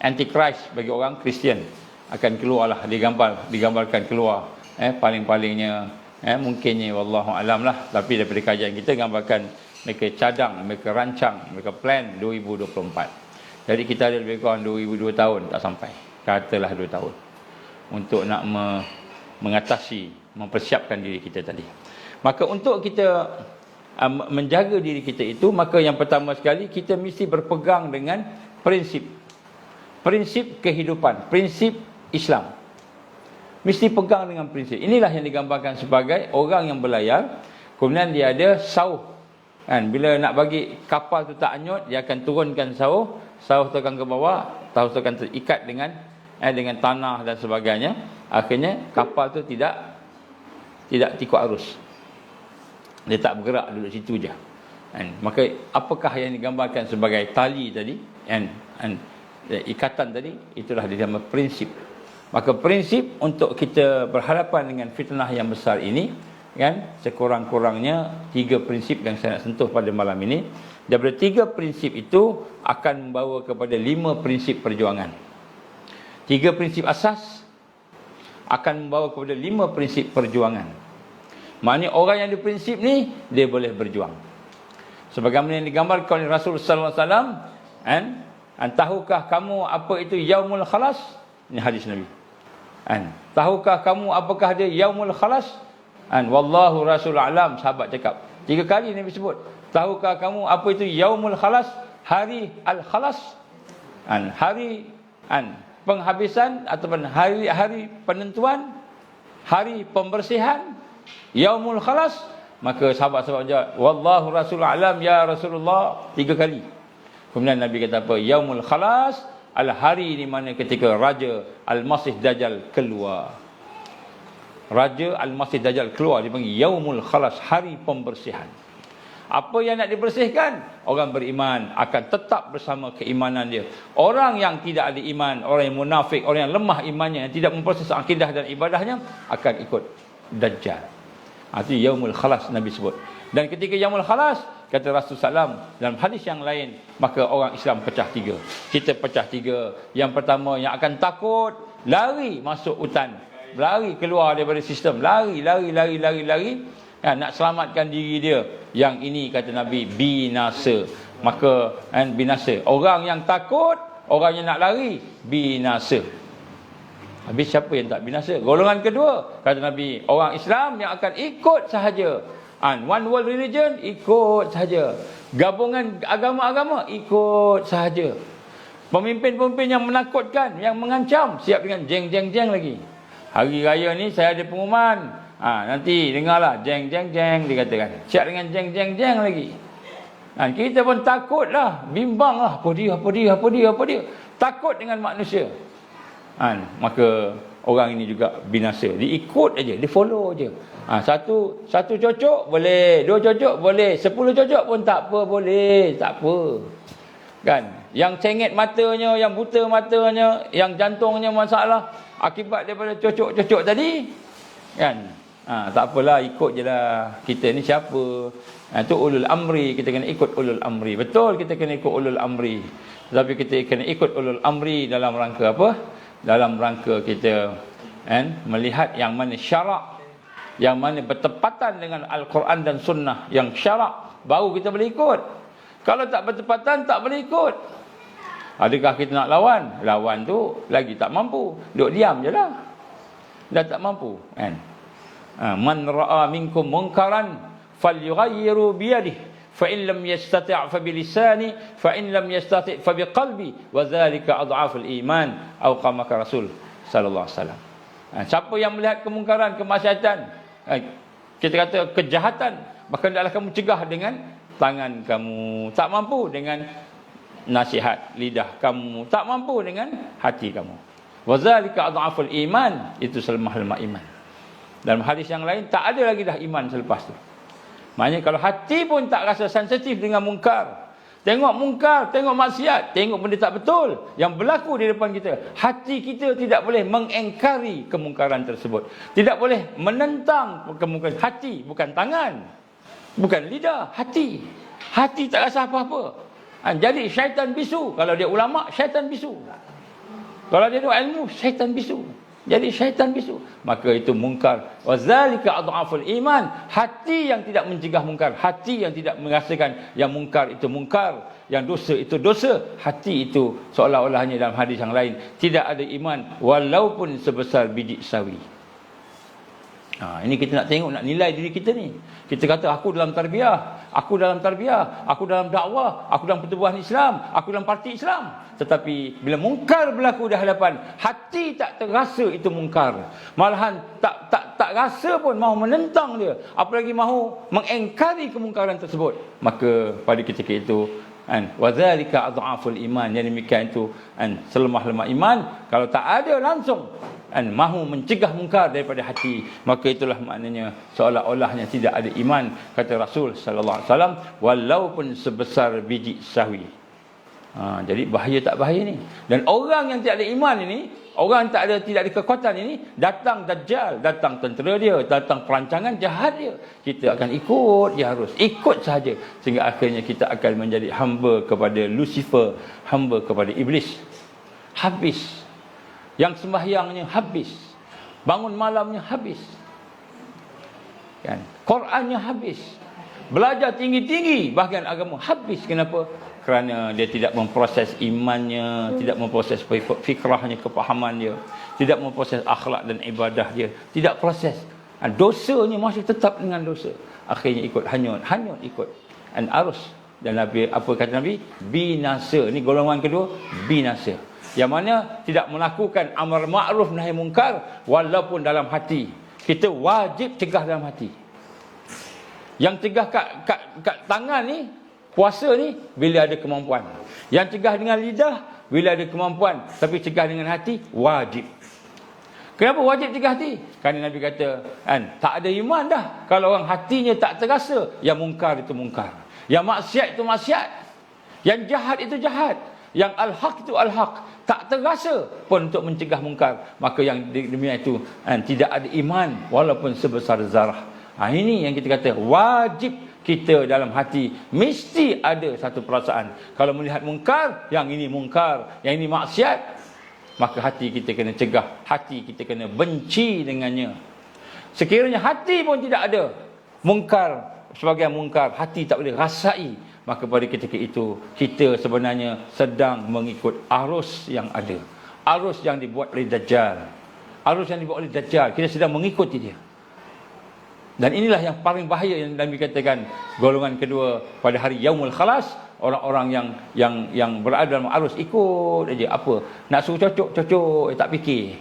Antichrist bagi orang Kristian. Akan keluarlah, digambarkan keluar. Paling-palingnya mungkinnya wallahu alam lah, tapi daripada kajian kita gambarkan mereka cadang, mereka rancang, mereka plan 2024. Jadi kita ada lebih kurang 2 tahun tak sampai, katalah 2 tahun untuk nak mengatasi, mempersiapkan diri kita tadi. Maka untuk kita menjaga diri kita itu, maka yang pertama sekali kita mesti berpegang dengan prinsip kehidupan, prinsip Islam. Mesti pegang dengan prinsip. Inilah yang digambarkan sebagai orang yang berlayar, kemudian dia ada sauh. Bila nak bagi kapal tu tak hanyut, dia akan turunkan sauh tu akan ke bawah, sauh tu akan terikat dengan tanah dan sebagainya. Akhirnya kapal tu tidak ikut arus. Dia tak bergerak, duduk situ je. Maka apakah yang digambarkan sebagai tali tadi, ikatan tadi, itulah dinamakan prinsip. Maka prinsip untuk kita berhadapan dengan fitnah yang besar ini, sekurang-kurangnya 3 prinsip yang saya nak sentuh pada malam ini. Daripada 3 prinsip itu akan membawa kepada 5 prinsip perjuangan. 3 prinsip asas akan membawa kepada 5 prinsip perjuangan. Maknanya orang yang ada prinsip ni, dia boleh berjuang. Sebagaimana yang digambarkan oleh Rasul sallallahu alaihi wasallam, tahukah kamu apa itu yaumul khalas? Ini hadis Nabi. Tahukah kamu apakah dia yaumul khalas? Wallahu rasul alam, sahabat cakap. 3 kali Nabi sebut. Tahukah kamu apa itu yaumul khalas? Hari al-khalas. Hari penghabisan ataupun hari penentuan, hari pembersihan, yaumul khalas. Maka sahabat-sahabat jawab, wallahu rasul alam ya Rasulullah, 3 kali. Kemudian Nabi kata apa? Yaumul khalas, hari di mana ketika Raja Al-Masih Dajjal keluar. Raja Al-Masih Dajjal keluar, dipanggil yaumul khalas, hari pembersihan. Apa yang nak dibersihkan? Orang beriman akan tetap bersama keimanan dia. Orang yang tidak ada iman, orang yang munafik, orang yang lemah imannya, yang tidak memproses akidah dan ibadahnya, akan ikut Dajjal. Itu yaumul khalas Nabi sebut. Dan ketika yaumul khalas, kata Rasulullah SAW dalam hadis yang lain, maka orang Islam pecah 3. Kita pecah 3. Yang pertama, yang akan takut, lari masuk hutan, lari keluar daripada sistem, lari. Nak selamatkan diri dia. Yang ini kata Nabi, binasa. Maka binasa. Orang yang takut, orang yang nak lari, binasa. Habis siapa yang tak binasa? Golongan kedua, kata Nabi, orang Islam yang akan ikut sahaja. One world religion, ikut sahaja. Gabungan agama-agama, ikut sahaja. Pemimpin-pemimpin yang menakutkan, yang mengancam, siap dengan jeng lagi. Hari raya ni saya ada pengumuman, Nanti dengarlah jeng jeng jeng dikatakan. Siap dengan jeng jeng jeng lagi. Kita pun takutlah, bimbanglah, apa dia. Takut dengan manusia. Maka orang ini juga binasa. Dia ikut aja, dia follow aja. Satu cocok boleh, 2 cocok boleh, 10 cocok pun tak apa, boleh, tak apa. Kan? Yang cengit matanya, yang buta matanya, yang jantungnya masalah akibat daripada cocok-cocok tadi. Kan? Tak apalah, ikut je lah. Kita ni siapa? Itu ulul amri. Kita kena ikut ulul amri. Betul, kita kena ikut ulul amri. Tapi kita kena ikut ulul amri dalam rangka apa? Dalam rangka kita melihat yang mana syarak, yang mana bertepatan dengan Al-Quran dan Sunnah. Yang syarak, baru kita boleh ikut. Kalau tak bertepatan, tak boleh ikut. Adakah kita nak lawan? Lawan tu lagi tak mampu. Duduk diam je lah. Dah tak mampu. Man ra'a minkum munkaran falyughayyiru biyadihi fa in lam yastati' fa bilisani fa in lam yastati' fa biqalbi wa dhalika adhaful iman atau kama Rasul sallallahu alaihi wasallam. Siapa yang melihat kemungkaran, kemaksiatan, kita kata kejahatan, maka hendaklah kamu cegah dengan tangan kamu. Tak mampu dengan nasihat lidah kamu, tak mampu dengan hati kamu. Wa dhalika adhaful iman, itu selemah-lemah iman. Dalam hadis yang lain, tak ada lagi dah iman selepas tu. Maknanya kalau hati pun tak rasa sensitif dengan mungkar, tengok mungkar, tengok maksiat, tengok benda tak betul yang berlaku di depan kita, hati kita tidak boleh mengingkari kemungkaran tersebut. Tidak boleh menentang kemungkaran. Hati, bukan tangan, bukan lidah, hati. Hati tak rasa apa-apa. Jadi syaitan bisu. Kalau dia ulama, syaitan bisu. Kalau dia ilmu, syaitan bisu. Jadi syaitan bisu. Maka itu mungkar. Wa zalika adhaful iman. Hati yang tidak mencegah mungkar, hati yang tidak merasakan yang mungkar itu mungkar, yang dosa itu dosa, hati itu seolah-olahnya dalam hadis yang lain tidak ada iman walaupun sebesar biji sawi. Ini kita nak tengok, nak nilai diri kita ni. Kita kata aku dalam tarbiyah, aku dalam dakwah, aku dalam pertubuhan Islam, aku dalam parti Islam. Tetapi bila mungkar berlaku di hadapan, hati tak terasa itu mungkar. Malahan tak rasa pun mahu menentang dia, apalagi mahu mengingkari kemungkaran tersebut. Maka pada ketika itu wa dzalika adhaful iman, yang demikian itu selemah-lemah iman. Kalau tak ada langsung mahu mencegah mungkar daripada hati, maka itulah maknanya seolah-olahnya tidak ada iman, kata Rasul sallallahu alaihi wasallam, walaupun sebesar biji sawi. Jadi bahaya tak bahaya ni. Dan orang yang tidak ada iman ini, orang yang tidak ada kekuatan ini, datang Dajjal, datang tentera dia, datang perancangan jahat dia, kita akan ikut, dia harus ikut sahaja, sehingga akhirnya kita akan menjadi hamba kepada Lucifer, hamba kepada iblis. Habis. Yang sembahyangnya habis, bangun malamnya habis, kan? Qurannya habis, belajar tinggi-tinggi bahagian agama habis. Kenapa? Kerana dia tidak memproses imannya, tidak memproses fikrahnya, kepahaman dia, tidak memproses akhlak dan ibadah dia, tidak proses. Dosanya masih tetap dengan dosa. Akhirnya ikut hanyut ikut arus. Dan Nabi, apa kata Nabi? Binasa. Ini golongan kedua, binasa. Yang mana tidak melakukan amar ma'ruf nahi mungkar walaupun dalam hati. Kita wajib cegah dalam hati. Yang cegah kat tangan ni, puasa ni, bila ada kemampuan. Yang cegah dengan lidah, bila ada kemampuan. Tapi cegah dengan hati, wajib. Kenapa wajib cegah hati? Kerana Nabi kata, tak ada iman dah kalau orang hatinya tak terasa yang mungkar itu mungkar, yang maksiat itu maksiat, yang jahat itu jahat, yang al-haq itu al-haq, tak terasa pun untuk mencegah mungkar. Maka yang demikian itu tidak ada iman walaupun sebesar zarah. Ini yang kita kata wajib kita dalam hati mesti ada satu perasaan. Kalau melihat mungkar, yang ini mungkar, yang ini maksiat, maka hati kita kena cegah, hati kita kena benci dengannya. Sekiranya hati pun tidak ada mungkar, sebagai mungkar, hati tak boleh rasai, maka pada ketika itu kita sebenarnya sedang mengikut arus yang ada, arus yang dibuat oleh Dajjal, arus yang dibuat oleh Dajjal. Kita sedang mengikuti dia. Dan inilah yang paling bahaya yang Nabi katakan, golongan kedua pada hari Yaumul Khalas, orang-orang yang berada dalam arus ikut aja, apa nak suruh cocok tak fikir.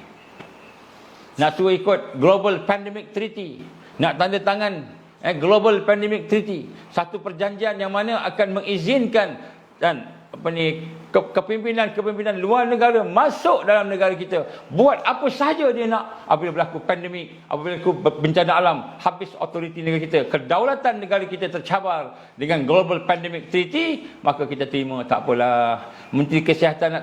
Nak suruh ikut Global Pandemic Treaty, nak tanda tangan Global Pandemic Treaty, satu perjanjian yang mana akan mengizinkan dan kepimpinan luar negara masuk dalam negara kita, buat apa sahaja dia nak. Apabila berlaku pandemik, apabila berlaku bencana alam, habis autoriti negara kita, kedaulatan negara kita tercabar dengan Global Pandemic Treaty, maka kita terima, tak apalah. Menteri Kesihatan nak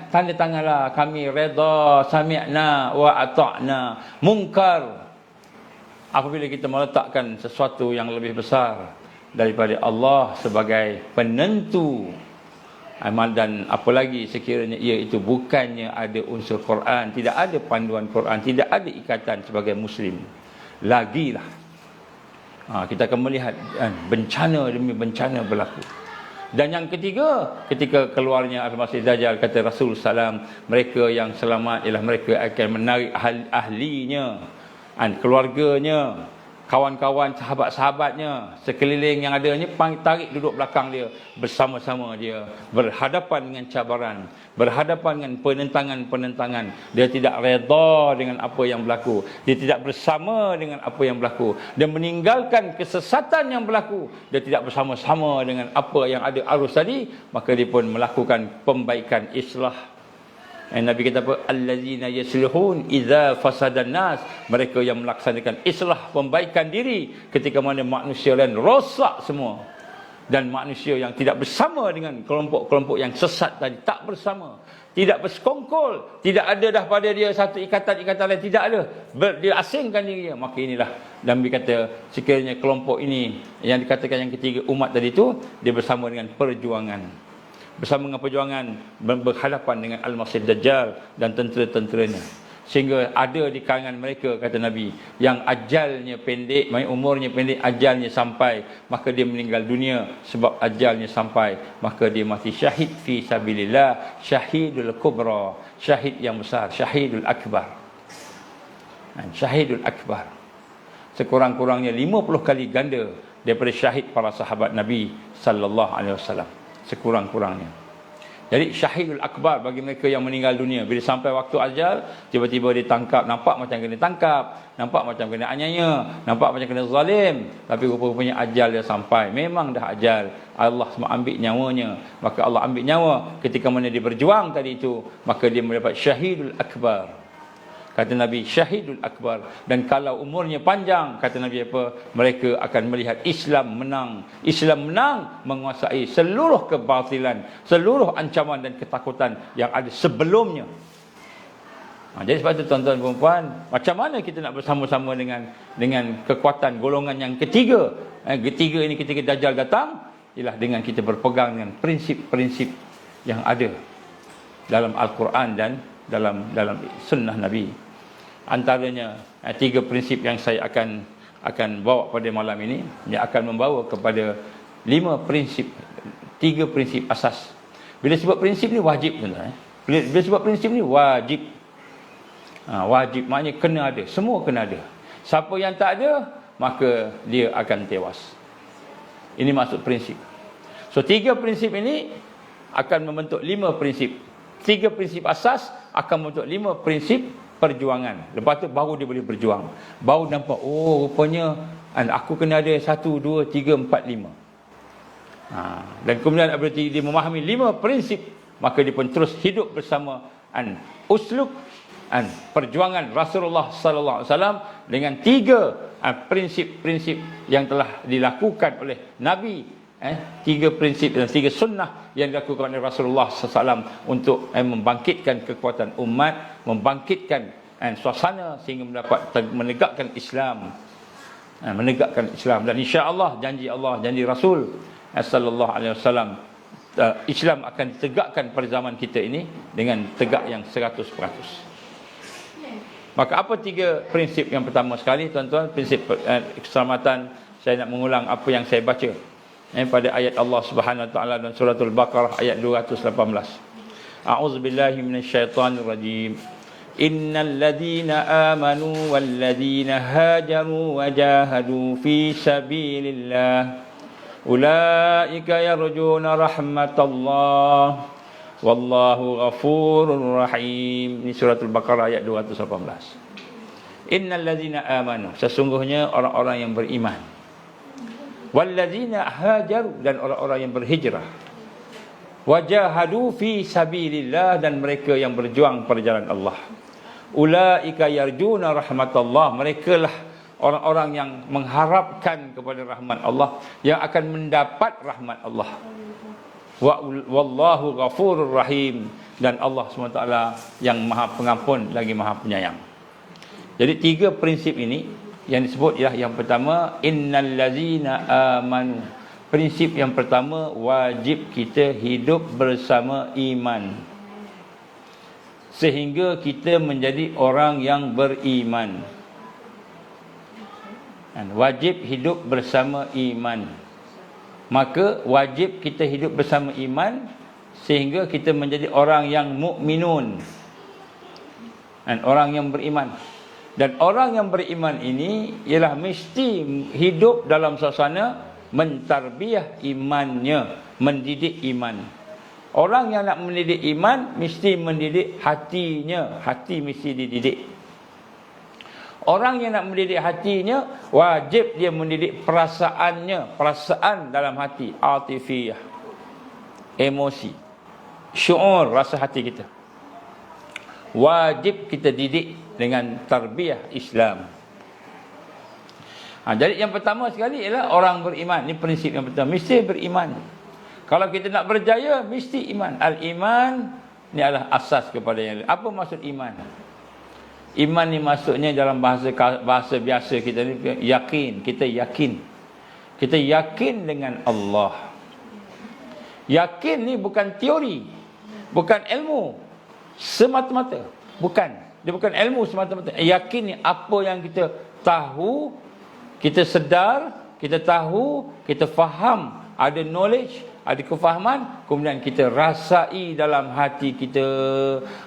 tanda tanganlah, kami redha, sami'na wa ata'na. Mungkar apabila kita meletakkan sesuatu yang lebih besar daripada Allah sebagai penentu amal, dan apalagi sekiranya ia itu bukannya ada unsur Quran, tidak ada panduan Quran, tidak ada ikatan sebagai Muslim, lagilah kita akan melihat bencana demi bencana berlaku. Dan yang ketiga, ketika keluarnya Al-Masih Dajjal, kata Rasul SAW, mereka yang selamat ialah mereka akan menarik ahlinya, keluarganya, kawan-kawan, sahabat-sahabatnya, sekeliling yang adanya, tarik duduk belakang dia, bersama-sama dia, berhadapan dengan cabaran, berhadapan dengan penentangan-penentangan. Dia tidak redha dengan apa yang berlaku, dia tidak bersama dengan apa yang berlaku, dia meninggalkan kesesatan yang berlaku, dia tidak bersama-sama dengan apa yang ada arus tadi, maka dia pun melakukan pembaikan, islah. Nabi kata apa? Allazina yaslihun idza fasadan nas, mereka yang melaksanakan islah, pembaikan diri ketika mana manusia lain rosak semua. Dan manusia yang tidak bersama dengan kelompok-kelompok yang sesat tadi, tak bersama, tidak bersekongkol, tidak ada dah pada dia satu ikatan-ikatan lain, tidak ada, dia asingkan diri dia. Maka inilah Nabi kata, sekiranya kelompok ini yang dikatakan yang ketiga umat tadi itu, dia bersama dengan perjuangan, bersama dengan perjuangan berhadapan dengan Al-Masih Dajjal dan tentera-tenteranya. Sehingga ada di kalangan mereka, kata Nabi, yang ajalnya pendek, umurnya pendek, ajalnya sampai, maka dia meninggal dunia sebab ajalnya sampai, maka dia mati syahid fi sabilillah, syahidul kubra, syahid yang besar, syahidul akbar. Syahidul akbar, sekurang-kurangnya 50 kali ganda daripada syahid para sahabat Nabi sallallahu alaihi wasallam, sekurang-kurangnya. Jadi syahidul akbar bagi mereka yang meninggal dunia, bila sampai waktu ajal, tiba-tiba ditangkap, nampak macam kena tangkap, nampak macam kena aniaya, nampak macam kena zalim, tapi rupa-rupanya ajal dia sampai. Memang dah ajal, Allah semua ambil nyawanya, maka Allah ambil nyawa ketika mana dia berjuang tadi itu, maka dia mendapat syahidul akbar. Kata Nabi, syahidul akbar. Dan kalau umurnya panjang, kata Nabi apa? Mereka akan melihat Islam menang. Islam menang, menguasai seluruh kebatilan, seluruh ancaman dan ketakutan yang ada sebelumnya. Jadi sebab itu tuan-tuan dan puan, macam mana kita nak bersama-sama dengan kekuatan golongan yang ketiga? Ketiga ini ketika Dajjal datang, ialah dengan kita berpegang dengan prinsip-prinsip yang ada dalam Al-Quran dan dalam sunnah Nabi. Antaranya 3 prinsip yang saya akan bawa pada malam ini, yang akan membawa kepada 5 prinsip, 3 prinsip asas. Bila sebut prinsip ni wajib, bila sebut prinsip ni wajib, wajib maknanya kena ada, semua kena ada. Siapa yang tak ada, maka dia akan tewas. Ini maksud prinsip. So 3 prinsip ini akan membentuk 5 prinsip. 3 prinsip asas akan membentuk 5 prinsip perjuangan. Lepas tu baru dia boleh berjuang. Baru nampak, oh rupanya aku kena ada 1, 2, 3, 4, 5. Dan kemudian apabila dia memahami 5 prinsip, maka dia pun terus hidup bersama uslub perjuangan Rasulullah sallallahu alaihi wasallam dengan 3 prinsip-prinsip yang telah dilakukan oleh Nabi. 3 prinsip dan 3 sunnah yang dilakukan oleh Rasulullah SAW untuk membangkitkan kekuatan umat, membangkitkan suasana sehingga menegakkan Islam, dan insya-Allah janji Allah, janji Rasul sallallahu alaihi wasallam, Islam akan ditegakkan pada zaman kita ini dengan tegak yang 100%. Maka apa 3 prinsip? Yang pertama sekali tuan-tuan, prinsip keselamatan. Saya nak mengulang apa yang saya baca pada ayat Allah Subhanahu wa taala dalam suratul Baqarah ayat 218. A'udzubillahi minasyaitonir rajim. Innal ladzina amanu wal ladzina hajaru wa jahadu fi sabilillah ulaika yarjuna rahmatallah wallahu ghafurur rahim. Ini suratul Baqarah ayat 218. Innal ladzina amanu, sesungguhnya orang-orang yang beriman. Wal ladzina hajaru, dan orang-orang yang berhijrah. Wajahadu fi sabilillah, dan mereka yang berjuang pada jalan Allah. Ulaika yarjuna rahmatullah, merekalah orang-orang yang mengharapkan kepada rahmat Allah, yang akan mendapat rahmat Allah. Wallahu ghafurur rahim, dan Allah SWT yang maha pengampun lagi maha penyayang. Jadi 3 prinsip ini yang disebut ialah yang pertama, innal ladzina amanu. Prinsip yang pertama, wajib kita hidup bersama iman, sehingga kita menjadi orang yang beriman. Wajib hidup bersama iman. Maka wajib kita hidup bersama iman sehingga kita menjadi orang yang mukminun, dan orang yang beriman. Dan orang yang beriman ini ialah mesti hidup dalam suasana mentarbiah imannya, mendidik iman. Orang yang nak mendidik iman mesti mendidik hatinya, hati mesti dididik. Orang yang nak mendidik hatinya, wajib dia mendidik perasaannya, perasaan dalam hati, atifiyah, emosi, syuur, rasa hati kita. Wajib kita didik dengan tarbiyah Islam. Jadi yang pertama sekali ialah orang beriman. Ini prinsip yang pertama, mesti beriman. Kalau kita nak berjaya, mesti iman. Al-iman ni adalah asas kepada yang lain. Apa maksud iman? Iman ni maksudnya dalam bahasa biasa kita ni, yakin. Kita yakin. Kita yakin dengan Allah. Yakin ni bukan teori, bukan ilmu semata-mata. Bukan. Dia bukan ilmu semata-mata. Yakin ni apa yang kita tahu, kita sedar, kita tahu, kita faham, ada knowledge, ada kefahaman, kemudian kita rasai dalam hati kita,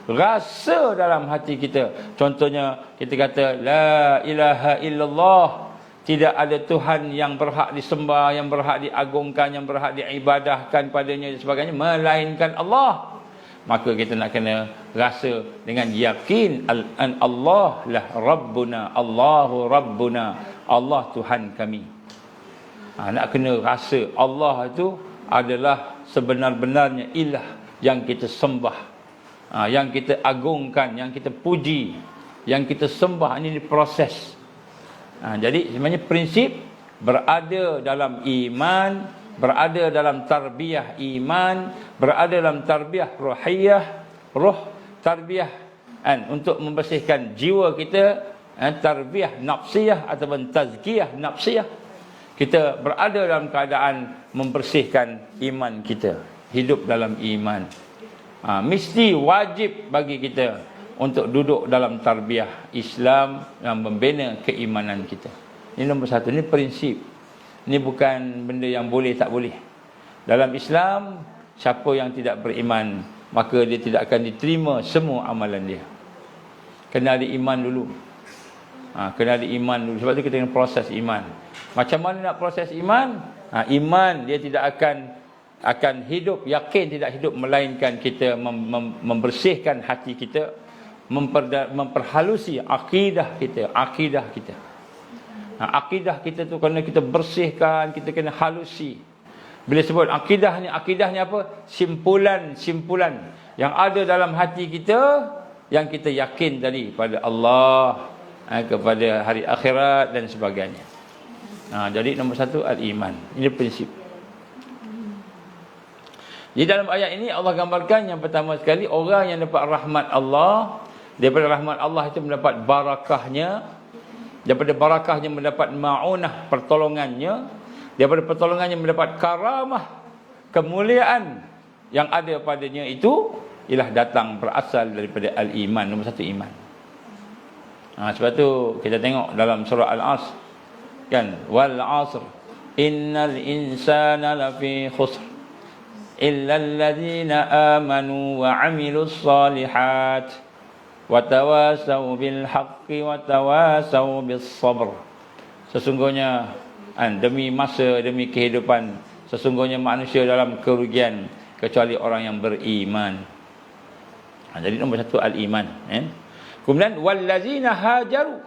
rasa dalam hati kita. Contohnya kita kata la ilaha illallah, tidak ada Tuhan yang berhak disembah, yang berhak diagungkan, yang berhak diibadahkan padanya dan sebagainya, melainkan Allah. Maka kita nak kena rasa dengan yakin an Allah lah Rabbuna, Allahu Rabbuna, Allah Tuhan kami. Nak kena rasa Allah itu adalah sebenar-benarnya ilah yang kita sembah, yang kita agungkan, yang kita puji, yang kita sembah. Ini proses. Jadi sebenarnya prinsip berada dalam iman, berada dalam tarbiyah iman, berada dalam tarbiyah ruhiyah, tarbiyah untuk membersihkan jiwa kita, tarbiyah nafsiyah ataupun tazkiyah nafsiyah. Kita berada dalam keadaan membersihkan iman kita, hidup dalam iman. Mesti wajib bagi kita untuk duduk dalam tarbiyah Islam yang membina keimanan kita. Ini nombor satu, ini prinsip. Ini bukan benda yang boleh tak boleh. Dalam Islam, siapa yang tidak beriman, maka dia tidak akan diterima semua amalan dia. Kena ada iman dulu. Kena ada iman dulu. Sebab tu kita kena proses iman. Macam mana nak proses iman? Iman dia tidak akan hidup, yakin tidak hidup, melainkan kita membersihkan hati kita, memperhalusi akidah kita. Akidah kita tu kena kita bersihkan, kita kena halusi. Bila sebut akidah ni apa? Simpulan yang ada dalam hati kita, yang kita yakin tadi pada Allah, kepada hari akhirat dan sebagainya. Jadi nombor satu al-iman. Ini prinsip. Di dalam ayat ini Allah gambarkan yang pertama sekali, orang yang dapat rahmat Allah, daripada rahmat Allah itu mendapat barakahnya, daripada barakahnya mendapat ma'unah, pertolongannya, daripada pertolongannya mendapat karamah, kemuliaan yang ada padanya itu ialah datang berasal daripada al-iman. Nombor satu iman. Sebab tu kita tengok dalam surah Al-Asr kan, wal 'asr innal insana lafi khusr illa alladhina amanu wa 'amilus solihat wa tawasaw bil haqqi wa tawasaw bis sabr. Sesungguhnya demi masa, demi kehidupan, sesungguhnya manusia dalam kerugian kecuali orang yang beriman. Jadi nombor satu al-iman. Kemudian wallazina hajaru,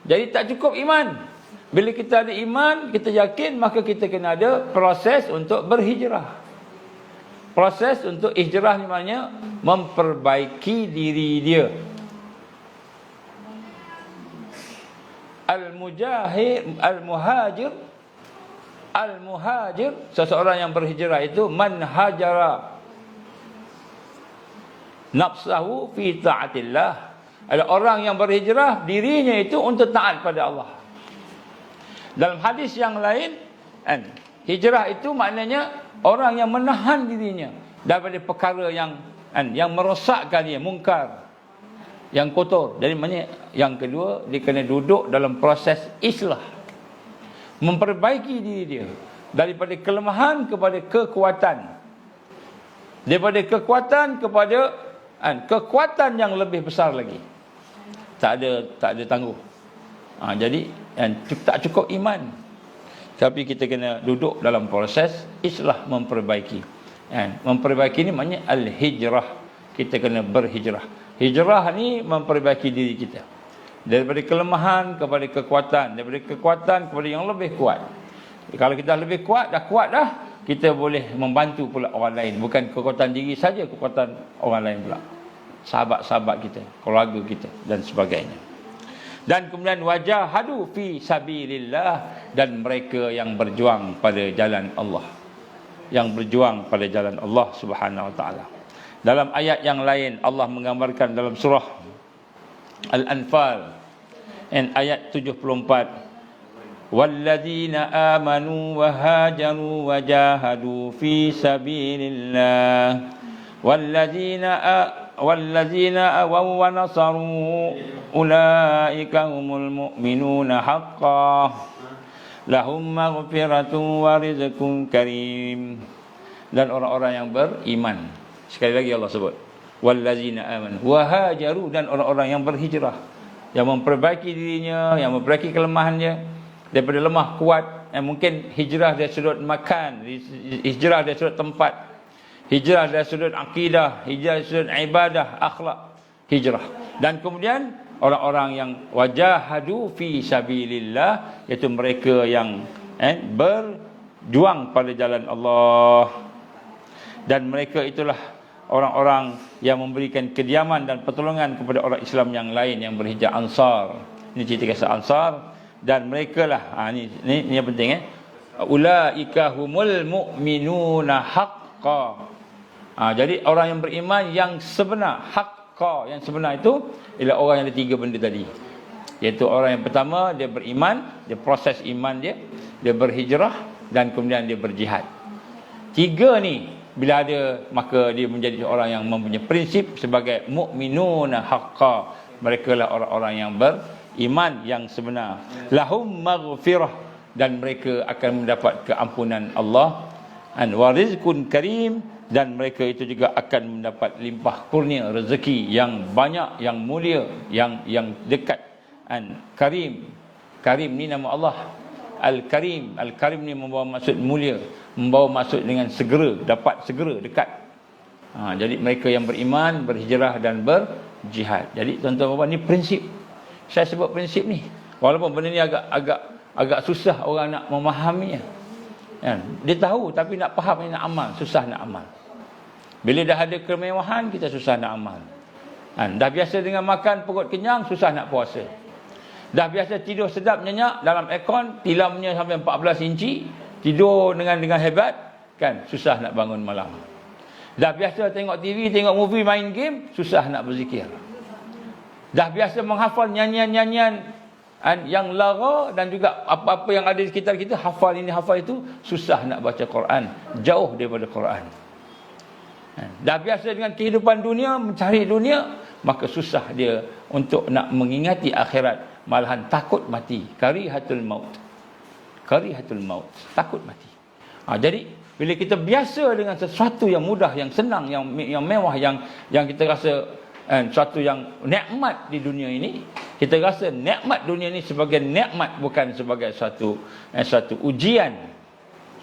Jadi tak cukup iman. Bila kita ada iman, kita yakin, maka kita kena ada proses untuk berhijrah. Proses untuk hijrah ni maknanya memperbaiki diri dia. Al-muhajir, seseorang yang berhijrah itu man hajara nafsahu fi ta'atillah. Ada orang yang berhijrah, dirinya itu untuk taat pada Allah. Dalam hadis yang lain, hijrah itu maknanya orang yang menahan dirinya daripada perkara yang merosakkan dia, mungkar, yang kotor. Jadi maknanya yang kedua, dia kena duduk dalam proses islah, memperbaiki diri dia daripada kelemahan kepada kekuatan, daripada kekuatan kepada kekuatan yang lebih besar lagi. Tak ada tangguh. Jadi tak cukup iman, tapi kita kena duduk dalam proses islah, memperbaiki. Memperbaiki ni maknanya al-hijrah. Kita kena berhijrah. Hijrah ni memperbaiki diri kita daripada kelemahan kepada kekuatan, daripada kekuatan kepada yang lebih kuat. Kalau kita lebih kuat dah, kita boleh membantu pula orang lain. Bukan kekuatan diri saja, kekuatan orang lain pula, sahabat-sahabat kita, keluarga kita dan sebagainya. Dan kemudian wajahadu fi sabilillah, dan mereka yang berjuang pada jalan Allah, yang berjuang pada jalan Allah Subhanahu wa taala. Dalam ayat yang lain Allah menggambarkan dalam surah Al-Anfal ayat 74, walladzina amanu wa hajaru wa jahadu fi sabilillah walladzina awaw wa nasaru ulaika humul mu'minuna haqqan lahum maghfiratun wa rizqun karim. Dan orang-orang yang beriman, sekali lagi Allah sebut wallazina amanu wa hajaru, dan orang-orang yang berhijrah, yang memperbaiki dirinya, yang memperbaiki kelemahannya daripada lemah kuat. Mungkin hijrah dari sudut makan, hijrah dari sudut tempat, hijrah dari sudut akidah, hijrah dari sudut ibadah, akhlak, hijrah. Dan kemudian orang-orang yang wajahadu fi sabilillah, iaitu mereka yang berjuang pada jalan Allah. Dan mereka itulah orang-orang yang memberikan kediaman dan pertolongan kepada orang Islam yang lain yang berhijrah, Ansar. Ini cerita kisah Ansar. Dan mereka lah, ni yang penting, ulaika humul mu'minuna haqqa. Jadi orang yang beriman yang sebenar, haqqa, yang sebenar itu ialah orang yang ada tiga benda tadi. Iaitu orang yang pertama, dia beriman, dia proses iman dia berhijrah, dan kemudian dia berjihad. Tiga ni bila ada, maka dia menjadi orang yang mempunyai prinsip sebagai mu'minuna haqqa. Mereka lah orang-orang yang beriman yang sebenar. Lahum maghfirah, dan mereka akan mendapat keampunan Allah. Wa rizqun karim, dan mereka itu juga akan mendapat limpah kurnia rezeki yang banyak, yang mulia, yang dekat. Karim ni nama Allah. Al-Karim ni membawa maksud mulia, membawa maksud dengan segera, dapat segera, dekat. Jadi mereka yang beriman, berhijrah dan berjihad. Jadi tuan-tuan, ni prinsip. Saya sebut prinsip ni, walaupun benda ni agak susah orang nak memahaminya. Dia tahu, tapi nak faham, nak amal, susah nak amal. Bila dah ada kemewahan, kita susah nak amal. Dah biasa dengan makan perut kenyang, susah nak puasa. Dah biasa tidur sedap nyenyak dalam aircon, tilamnya sampai 14 inci, tidur dengan hebat, kan, susah nak bangun malam. Dah biasa tengok TV, tengok movie, main game, susah nak berzikir. Dah biasa menghafal nyanyian-nyanyian yang lara, dan juga apa-apa yang ada di sekitar kita, hafal ini, hafal itu, susah nak baca Quran, jauh daripada Quran. Dah biasa dengan kehidupan dunia, mencari dunia, maka susah dia untuk nak mengingati akhirat, malahan takut mati. Karihatul maut, takut mati. Jadi bila kita biasa dengan sesuatu yang mudah, yang senang, yang mewah, yang kita rasa sesuatu yang nikmat di dunia ini, kita rasa nikmat dunia ini sebagai nikmat, bukan sebagai satu ujian.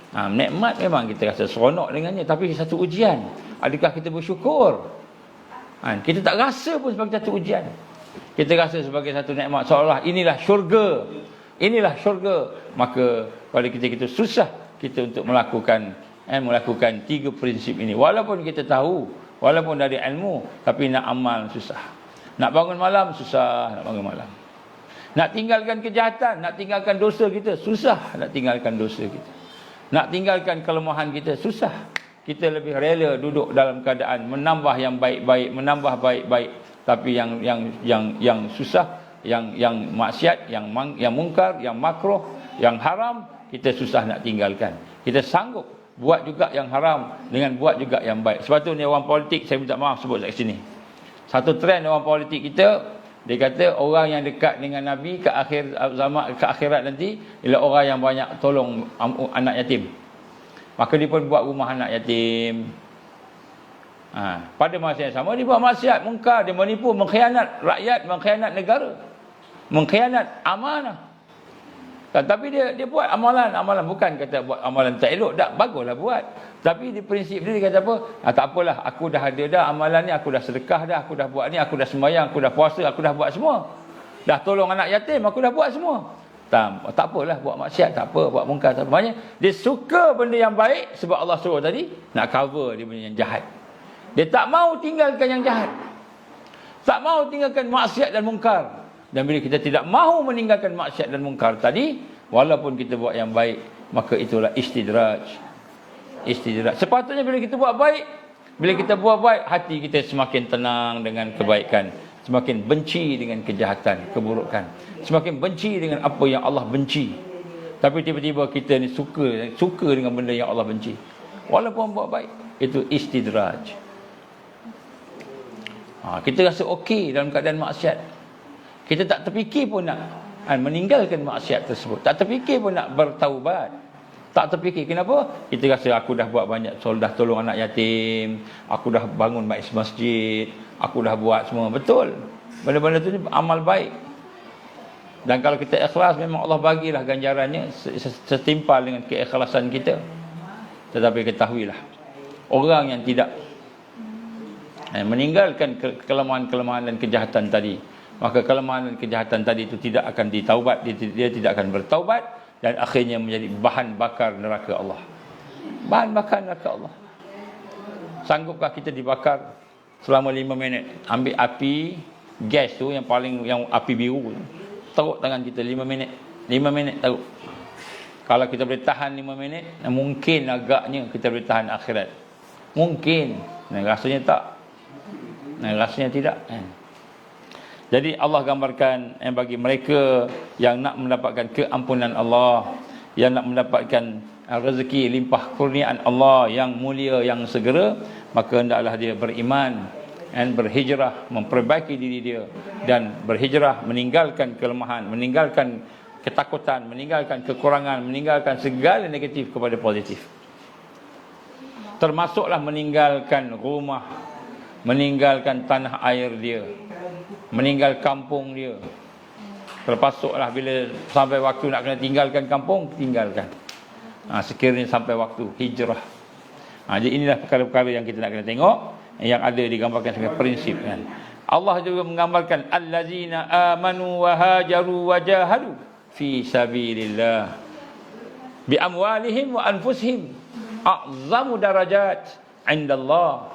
Nikmat memang kita rasa seronok dengannya, tapi satu ujian. Adakah kita bersyukur? Kita tak rasa pun sebagai satu ujian. Kita rasa sebagai satu nikmat, seolah inilah syurga. Inilah syurga. Maka pada kita susah kita untuk melakukan tiga prinsip ini. Walaupun kita tahu, walaupun dari ilmu, tapi nak amal susah. Nak bangun malam susah, nak bangun malam. Nak tinggalkan kejahatan, nak tinggalkan dosa kita susah, nak tinggalkan dosa kita. Nak tinggalkan kelemahan kita susah. Kita lebih rela duduk dalam keadaan menambah yang baik-baik, menambah baik-baik. Tapi yang susah, yang maksiat, yang mungkar, yang makruh, yang haram, kita susah nak tinggalkan. Kita sanggup buat juga yang haram dengan buat juga yang baik. Sebab tu ni orang politik, saya minta maaf sebut kat sini. Satu trend orang politik kita, dia kata orang yang dekat dengan Nabi ke akhir zaman, ke akhirat nanti ialah orang yang banyak tolong anak yatim. Maka dia pun buat rumah anak yatim. Pada masa yang sama dia buat maksiat, mungkar, dia menipu, mengkhianat rakyat, mengkhianat negara, mengkhianat amanah. Tapi dia buat amalan bukan kata buat amalan tak elok, tak, baguslah buat. Tapi di prinsip dia kata apa? Tak apalah, aku dah ada dah amalan ni, aku dah sedekah dah, aku dah buat ni, aku dah sembahyang, aku dah puasa, aku dah buat semua. Dah tolong anak yatim, aku dah buat semua. Tak apalah buat maksiat, tak apa, buat mungkar, tak apa. Maknanya dia suka benda yang baik sebab Allah suruh tadi nak cover dia benda yang jahat. Dia tak mau tinggalkan yang jahat. Tak mau tinggalkan maksiat dan mungkar. Dan bila kita tidak mahu meninggalkan maksiat dan mungkar tadi, walaupun kita buat yang baik, maka itulah istidraj. Sepatutnya bila kita buat baik, hati kita semakin tenang dengan kebaikan, semakin benci dengan kejahatan, keburukan, semakin benci dengan apa yang Allah benci. Tapi tiba-tiba kita ni suka dengan benda yang Allah benci, walaupun buat baik. Itu istidraj. Kita rasa okey dalam keadaan maksiat. Kita tak terfikir pun nak meninggalkan maksiat tersebut. Tak terfikir pun nak bertaubat. Tak terfikir. Kenapa? Kita rasa aku dah buat banyak, dah tolong anak yatim, aku dah bangun masjid, aku dah buat semua. Betul. Benda-benda tu amal baik. Dan kalau kita ikhlas, memang Allah bagilah ganjarannya setimpal dengan keikhlasan kita. Tetapi ketahuilah, orang yang tidak meninggalkan kelemahan-kelemahan dan kejahatan tadi, maka kelemahan dan kejahatan tadi itu tidak akan ditaubat, dia tidak akan bertaubat, dan akhirnya menjadi bahan bakar neraka Allah. Bahan bakar neraka Allah. Sanggupkah kita dibakar selama 5 minit? Ambil api gas tu yang api biru tu, teruk tangan kita 5 minit. 5 minit teruk. Kalau kita boleh tahan 5 minit, mungkin agaknya kita boleh tahan akhirat. Mungkin. Rasanya tak. Rasanya tidak. Jadi Allah gambarkan bagi mereka yang nak mendapatkan keampunan Allah, yang nak mendapatkan rezeki limpah kurniaan Allah yang mulia, yang segera, maka hendaklah dia beriman dan berhijrah, memperbaiki diri dia, dan berhijrah meninggalkan kelemahan, meninggalkan ketakutan, meninggalkan kekurangan, meninggalkan segala negatif kepada positif. Termasuklah meninggalkan rumah, meninggalkan tanah air dia, meninggal kampung dia. Terpasuklah bila sampai waktu nak kena tinggalkan kampung, tinggalkan. Sekiranya sampai waktu hijrah. Jadi inilah perkara-perkara yang kita nak kena tengok, yang ada digambarkan sebagai prinsip kan. Allah juga menggambarkan allazina amanu wa hajaru wa jahadu fi sabilillah bi amwalihim wa anfusihim a'zamu darajat indallah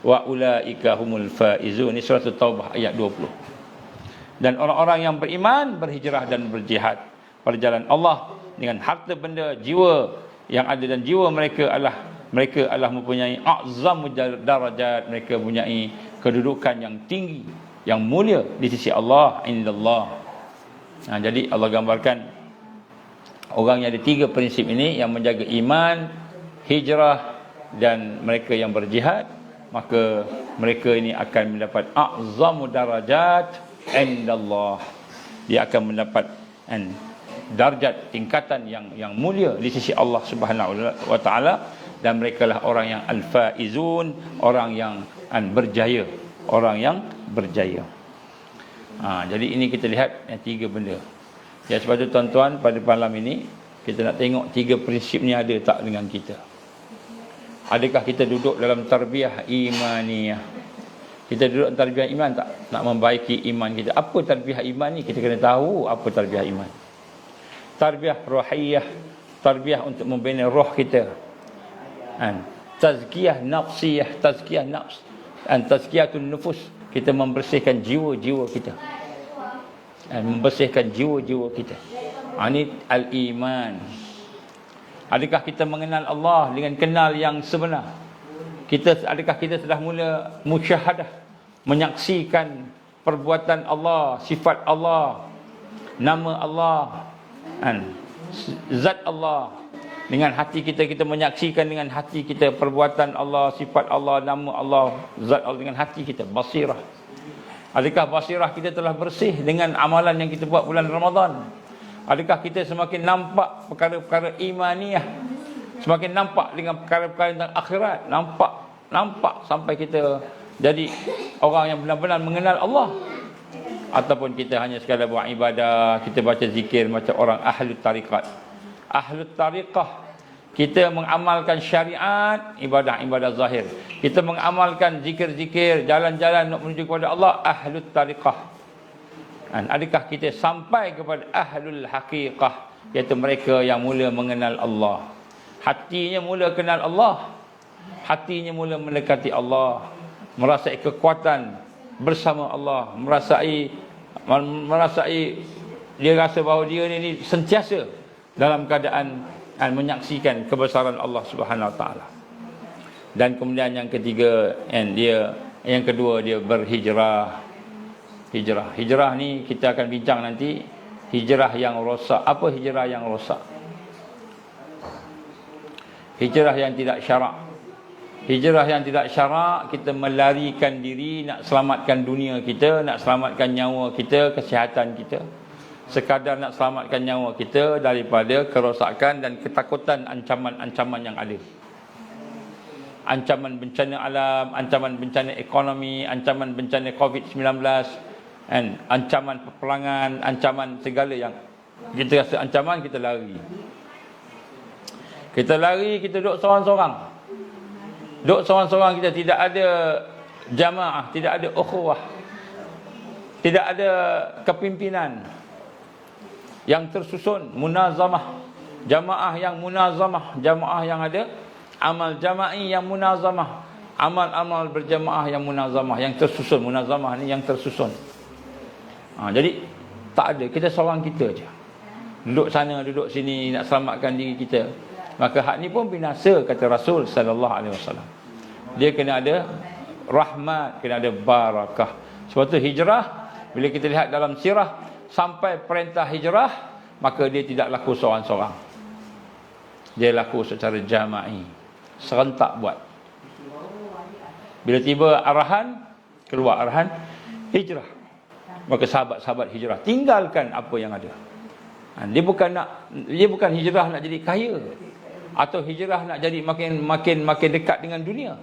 wa ulaika humul faizun. Ini surah Taubah ayat 20. Dan orang-orang yang beriman berhijrah dan berjihad pada jalan Allah dengan harta benda, jiwa yang ada, dan jiwa mereka adalah mempunyai a'zamu darajat, mereka mempunyai kedudukan yang tinggi, yang mulia di sisi Allah, indallah. Jadi Allah gambarkan orang yang ada 3 prinsip ini, yang menjaga iman, hijrah, dan mereka yang berjihad, maka mereka ini akan mendapat a'zamu darajat indallah. Dia akan mendapat darjat, tingkatan yang mulia di sisi Allah Subhanahu wa taala, dan merekalah orang yang al-faizun, orang yang berjaya, orang yang berjaya. Jadi ini kita lihat 3 benda. Ya, sebab itu tuan-tuan, pada malam ini kita nak tengok 3 prinsip ni ada tak dengan kita. Adakah kita duduk dalam tarbiyah imaniyah? Kita duduk tarbiyah iman tak? Nak membaiki iman kita. Apa tarbiyah iman ni? Kita kena tahu apa tarbiyah iman. Tarbiyah rohiyah, tarbiyah untuk membina roh kita. Tazkiyah nafsiyah, tazkiyah nafs, tazkiyatun nufus. Kita membersihkan jiwa-jiwa kita. Membersihkan jiwa-jiwa kita. Ini al-iman. Adakah kita mengenal Allah dengan kenal yang sebenar? Adakah kita sudah mula musyahadah, menyaksikan perbuatan Allah, sifat Allah, nama Allah, zat Allah. Dengan hati kita, kita menyaksikan dengan hati kita perbuatan Allah, sifat Allah, nama Allah, zat Allah dengan hati kita. Basirah. Adakah basirah kita telah bersih dengan amalan yang kita buat bulan Ramadan? Adakah kita semakin nampak perkara-perkara imaniyah, semakin nampak dengan perkara-perkara tentang akhirat, nampak sampai kita jadi orang yang benar-benar mengenal Allah? Ataupun kita hanya sekadar buat ibadah, kita baca zikir macam orang ahli tariqat. Ahli tariqah, kita mengamalkan syariat, ibadah-ibadah zahir. Kita mengamalkan zikir-zikir, jalan-jalan untuk menuju kepada Allah, ahli tariqah. Adakah kita sampai kepada ahlul haqiqah, iaitu mereka yang mula mengenal Allah, hatinya mula kenal Allah, hatinya mula mendekati Allah, merasai kekuatan bersama Allah, merasai dia rasa bahawa dia ni sentiasa dalam keadaan menyaksikan kebesaran Allah Subhanahu Wa Taala. Dan kemudian yang ketiga, yang kedua dia berhijrah. Hijrah ni kita akan bincang nanti. Hijrah yang rosak. Apa hijrah yang rosak? Hijrah yang tidak syarak. Hijrah yang tidak syarak, kita melarikan diri nak selamatkan dunia kita, nak selamatkan nyawa kita, kesihatan kita. Sekadar nak selamatkan nyawa kita daripada kerosakan dan ketakutan ancaman-ancaman yang ada. Ancaman bencana alam, ancaman bencana ekonomi, ancaman bencana COVID-19, ancaman peperangan, ancaman segala yang kita rasa ancaman, kita lari. Kita lari, kita duduk seorang-seorang. Duduk seorang-seorang, kita tidak ada jamaah, tidak ada ukhuwah, tidak ada kepimpinan yang tersusun, munazamah, jamaah yang munazamah, jamaah yang ada amal jama'i yang munazamah, amal-amal berjamaah yang munazamah, yang tersusun. Munazamah ni yang tersusun. Jadi tak ada, kita seorang kita je, duduk sana duduk sini nak selamatkan diri kita. Maka hak ni pun binasa, kata Rasul sallallahu alaihi wasallam. Dia kena ada rahmat, kena ada barakah. Sebab tu hijrah, bila kita lihat dalam sirah, sampai perintah hijrah, maka dia tidak laku seorang-seorang. Dia laku secara jama'i, serentak buat. Bila tiba arahan, keluar arahan hijrah, maka sahabat-sahabat hijrah tinggalkan apa yang ada. Dia bukan hijrah nak jadi kaya, atau hijrah nak jadi makin dekat dengan dunia.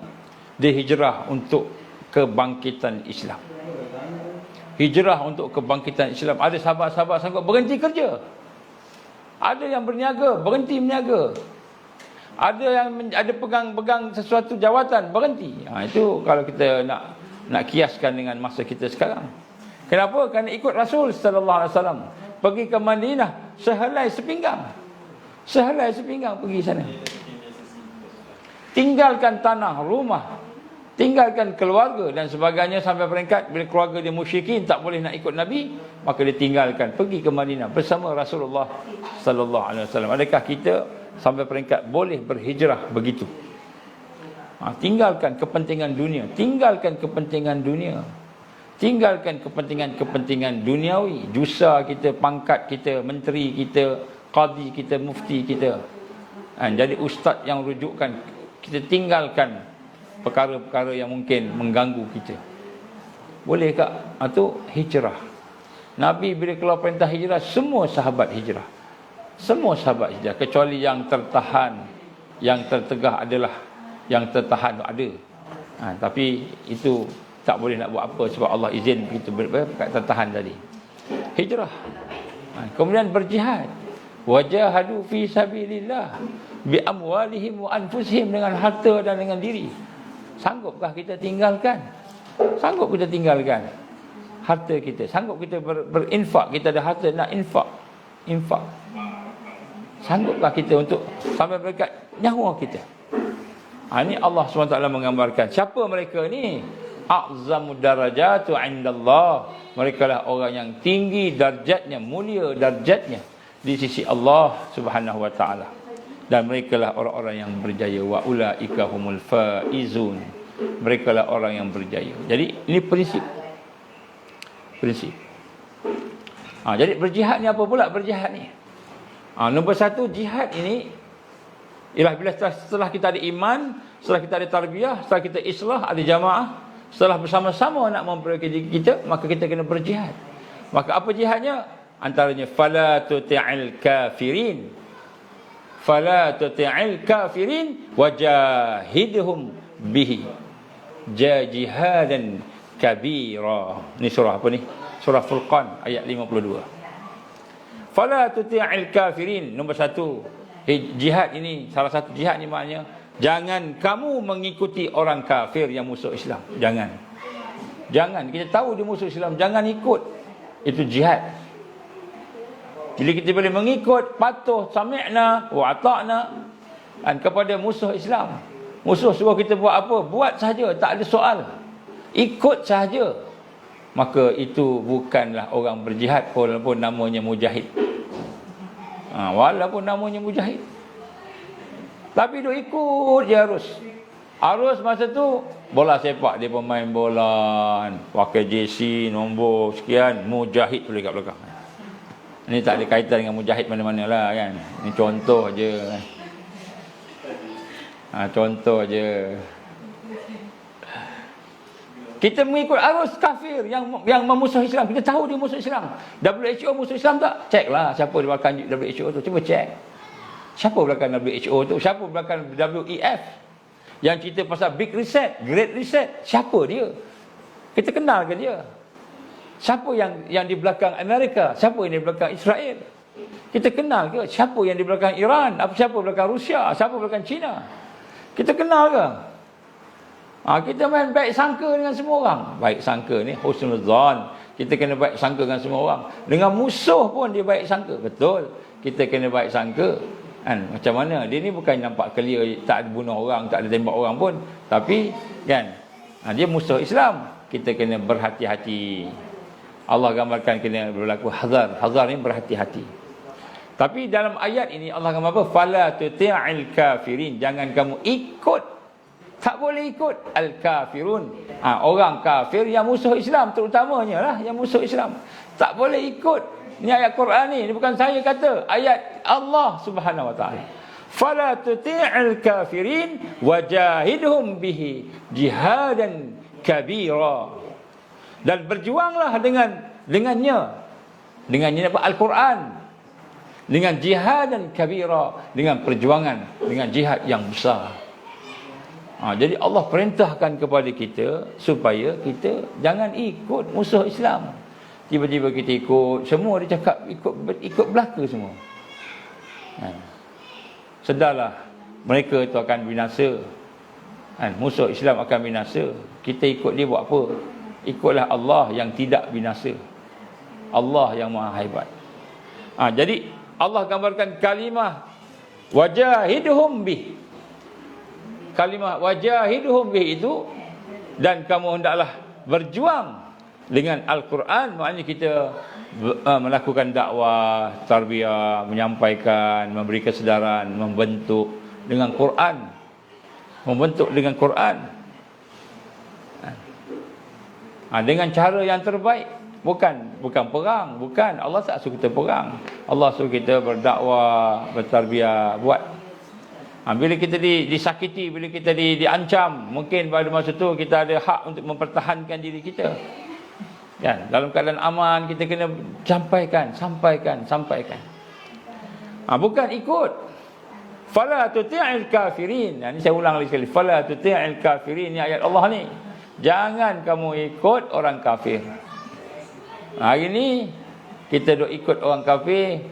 Dia hijrah untuk kebangkitan Islam. Hijrah untuk kebangkitan Islam. Ada sahabat-sahabat sanggup berhenti kerja. Ada yang berniaga, berhenti berniaga. Ada yang ada pegang sesuatu jawatan, berhenti. Itu kalau kita nak kiaskan dengan masa kita sekarang. Kenapa? Kerana ikut Rasul sallallahu alaihi wasallam. Pergi ke Madinah, sehelai sepinggang. Sehelai sepinggang pergi sana. Tinggalkan tanah, rumah, tinggalkan keluarga dan sebagainya, sampai peringkat bila keluarga dia musyrikin, tak boleh nak ikut Nabi, maka dia tinggalkan, pergi ke Madinah bersama Rasulullah sallallahu alaihi wasallam. Adakah kita sampai peringkat boleh berhijrah begitu? Tinggalkan kepentingan dunia, tinggalkan kepentingan dunia, tinggalkan kepentingan duniawi, jusa kita, pangkat kita, menteri kita, qadi kita, mufti kita, jadi ustaz yang rujukan. Kita tinggalkan perkara-perkara yang mungkin mengganggu kita. Boleh tak? Itu hijrah. Nabi bila keluar perintah hijrah, semua sahabat hijrah. Semua sahabat hijrah, kecuali yang tertahan, yang tertegah adalah yang tertahan ada. Tapi itu tak boleh nak buat apa, sebab Allah izin begitu, tertahan tadi. Hijrah. Kemudian berjihad. Wajahadu fi sabilillah bi amwalihim wa anfusihim, dengan harta dan dengan diri. Sanggupkah kita tinggalkan Sanggup kita tinggalkan harta kita, sanggup kita berinfak, kita ada harta nak infak. Sangguplah kita untuk sampai berkat nyawa kita. Ini Allah SWT menggambarkan siapa mereka ni? A'zamu darajatu indallah. Mereka lah orang yang tinggi darjatnya, mulia darjatnya di sisi Allah Subhanahu wa taala. Dan mereka lah orang-orang yang berjaya. Wa ulaika humul faizun. Mereka lah orang yang berjaya. Jadi ini prinsip. Jadi berjihad ni apa pula berjihad ni? Nombor satu, jihad ini ialah bila setelah kita ada iman, setelah kita ada tarbiyah, setelah kita islah, ada jamaah, setelah bersama-sama nak memperbaiki diri kita, maka kita kena berjihad. Maka apa jihadnya? Antaranya fala tuti'il kafirin. Fala tuti'il kafirin wajahidhum bihi jihadan kabira. Ini surah apa ni? Surah Furqan ayat 52. Fala tuti'il kafirin. Nombor satu, jihad ini, salah satu jihad ni maknanya jangan kamu mengikuti orang kafir yang musuh Islam. Jangan. Kita tahu dia musuh Islam, jangan ikut. Itu jihad. Bila kita boleh mengikut, patuh, sami'na wa ata'na kepada musuh Islam. Musuh suruh kita buat apa? Buat saja, tak ada soal. Ikut saja. Maka itu bukanlah orang berjihad, walaupun namanya mujahid. Walaupun namanya mujahid. Tapi duk ikut je Arus masa tu bola sepak, dia pemain bola, pakai jersey nombor sekian, mujahid tulis kat belakang. Ini tak ada kaitan dengan mujahid mana-mana lah kan. Ini contoh je. Contoh je. Kita mengikut arus kafir yang memusuh Islam. Kita tahu dia musuh Islam. WHO musuh Islam tak? Ceklah siapa di belakang WHO tu. Cuba cek. Siapa belakang WHO tu? Siapa belakang WEF? Yang cerita pasal Big Reset, Great Reset. Siapa dia? Kita kenal ke dia? Siapa yang di belakang Amerika? Siapa yang di belakang Israel? Kita kenal ke? Siapa yang di belakang Iran? Siapa belakang Rusia? Siapa belakang China? Kita kenal ke? Kita main baik sangka dengan semua orang. Baik sangka ni husnuzan. Kita kena baik sangka dengan semua orang. Dengan musuh pun dia baik sangka. Betul. Kita kena baik sangka. Macam mana? Dia ni bukan nampak clear, tak ada bunuh orang, tak ada tembak orang pun. Tapi kan, dia musuh Islam. Kita kena berhati-hati. Allah gambarkan kena berlaku hazar. Hazar ni berhati-hati. Tapi dalam ayat ini Allah gambar apa? Fala tuti'il kafirin. Jangan kamu ikut. Tak boleh ikut al-kafirun. Orang kafir yang musuh Islam, terutamanya lah yang musuh Islam. Tak boleh ikut. Ini ayat Quran ni, ini bukan saya kata. Ayat Allah Subhanahu wa taala. Fala tuti'il kafirin wajahidhum bihi jihadan kabira. Dan berjuanglah dengannya. Dengannya apa? Al-Quran. Dengan jihadan kabira, dengan perjuangan, dengan jihad yang besar. Jadi Allah perintahkan kepada kita supaya kita jangan ikut musuh Islam. Tiba-tiba kita ikut, semua dia cakap ikut belaka semua. Sedarlah mereka itu akan binasa. Musuh Islam akan binasa. Kita ikut dia buat apa? Ikutlah Allah yang tidak binasa. Allah yang maha hebat. Jadi Allah gambarkan kalimah wajahidhum bih. Kalimah wajahidhum bih itu, dan kamu hendaklah berjuang dengan Al-Quran. Maknanya kita melakukan dakwah, tarbiyah, menyampaikan, memberi kesedaran, membentuk dengan Quran. Membentuk dengan Quran. Dengan cara yang terbaik. Bukan perang. Bukan. Allah tak suruh kita perang. Allah suruh kita berdakwah, bertarbiyah, buat. Bila kita disakiti, bila kita diancam, mungkin pada masa tu kita ada hak untuk mempertahankan diri kita. Dalam keadaan aman, kita kena sampaikan. Bukan ikut. Fala tuti'il kafirin. Ini saya ulang lagi sekali. Fala tuti'il kafirin. Ini ayat Allah ni. Jangan kamu ikut orang kafir. Hari ni kita duk ikut orang kafir,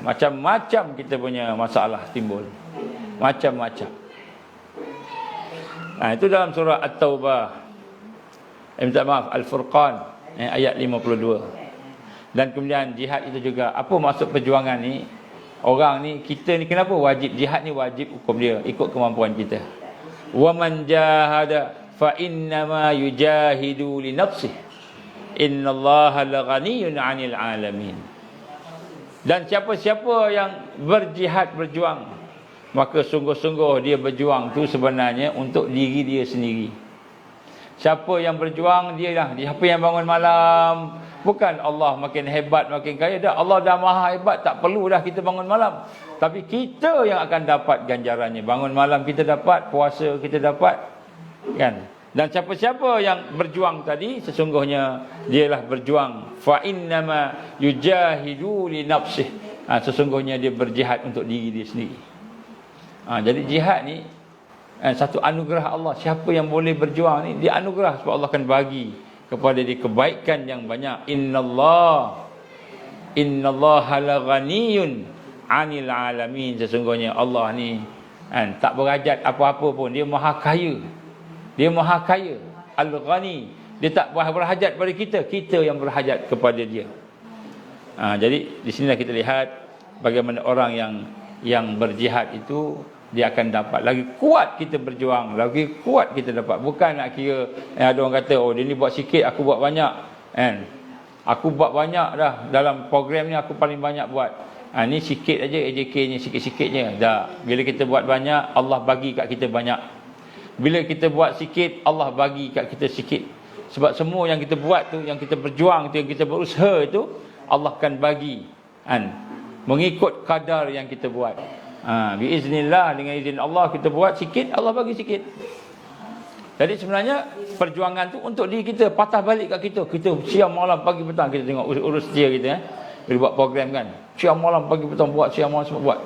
macam-macam kita punya masalah timbul. Macam-macam. Itu dalam surah At-Taubah minta maaf, Al-Furqan ayat 52. Dan kemudian jihad itu juga, apa maksud perjuangan ni? Orang ni, kita ni kenapa wajib jihad ni? Wajib hukum dia ikut kemampuan kita. Wa man jahada fa innama yujahidu li nafsihi innallaha laghaniyyun 'anil 'alamin. Dan siapa-siapa yang berjihad, berjuang, maka sungguh-sungguh dia berjuang tu sebenarnya untuk diri dia sendiri. Siapa yang berjuang, dia lah. Siapa yang bangun malam, bukan Allah makin hebat, makin kaya dah. Allah dah maha hebat, tak perlu dah kita bangun malam. Tapi kita yang akan dapat ganjarannya. Bangun malam kita dapat, puasa kita dapat, kan? Dan siapa-siapa yang berjuang tadi, sesungguhnya dialah berjuang. Fa innama yujahidu li nafsihi. Sesungguhnya dia berjihad untuk diri dia sendiri. Jadi jihad ni satu anugerah Allah. Siapa yang boleh berjuang ni, dia anugerah sebab Allah akan bagi kepada dia kebaikan yang banyak. Innallaha laghaniyyun 'anil 'alamin. Sesungguhnya Allah ni tak berhajat apa-apa pun. Dia maha kaya. Dia maha kaya. Al-Ghani. Dia tak berhajat pada kita. Kita yang berhajat kepada dia. Jadi di sinilah kita lihat bagaimana orang yang berjihad itu, dia akan dapat. Lagi kuat kita berjuang, lagi kuat kita dapat. Bukan nak kira ada orang kata, oh dia ni buat sikit, aku buat banyak, kan? Aku buat banyak dah. Dalam program ni aku paling banyak buat. Ni sikit aja AJK-nya, sikit-sikitnya. Dah. Bila kita buat banyak, Allah bagi kat kita banyak. Bila kita buat sikit, Allah bagi kat kita sikit. Sebab semua yang kita buat tu, yang kita berjuang tu, yang kita berusaha itu, Allah akan bagi, mengikut kadar yang kita buat. Biiznillah, dengan izin Allah kita buat sikit, Allah bagi sikit. Jadi sebenarnya perjuangan tu untuk diri kita, patah balik kat kita. Kita siang malam pagi petang kita tengok urus dia kita, bila buat program kan. Siang malam pagi petang buat, siang malam semua buat.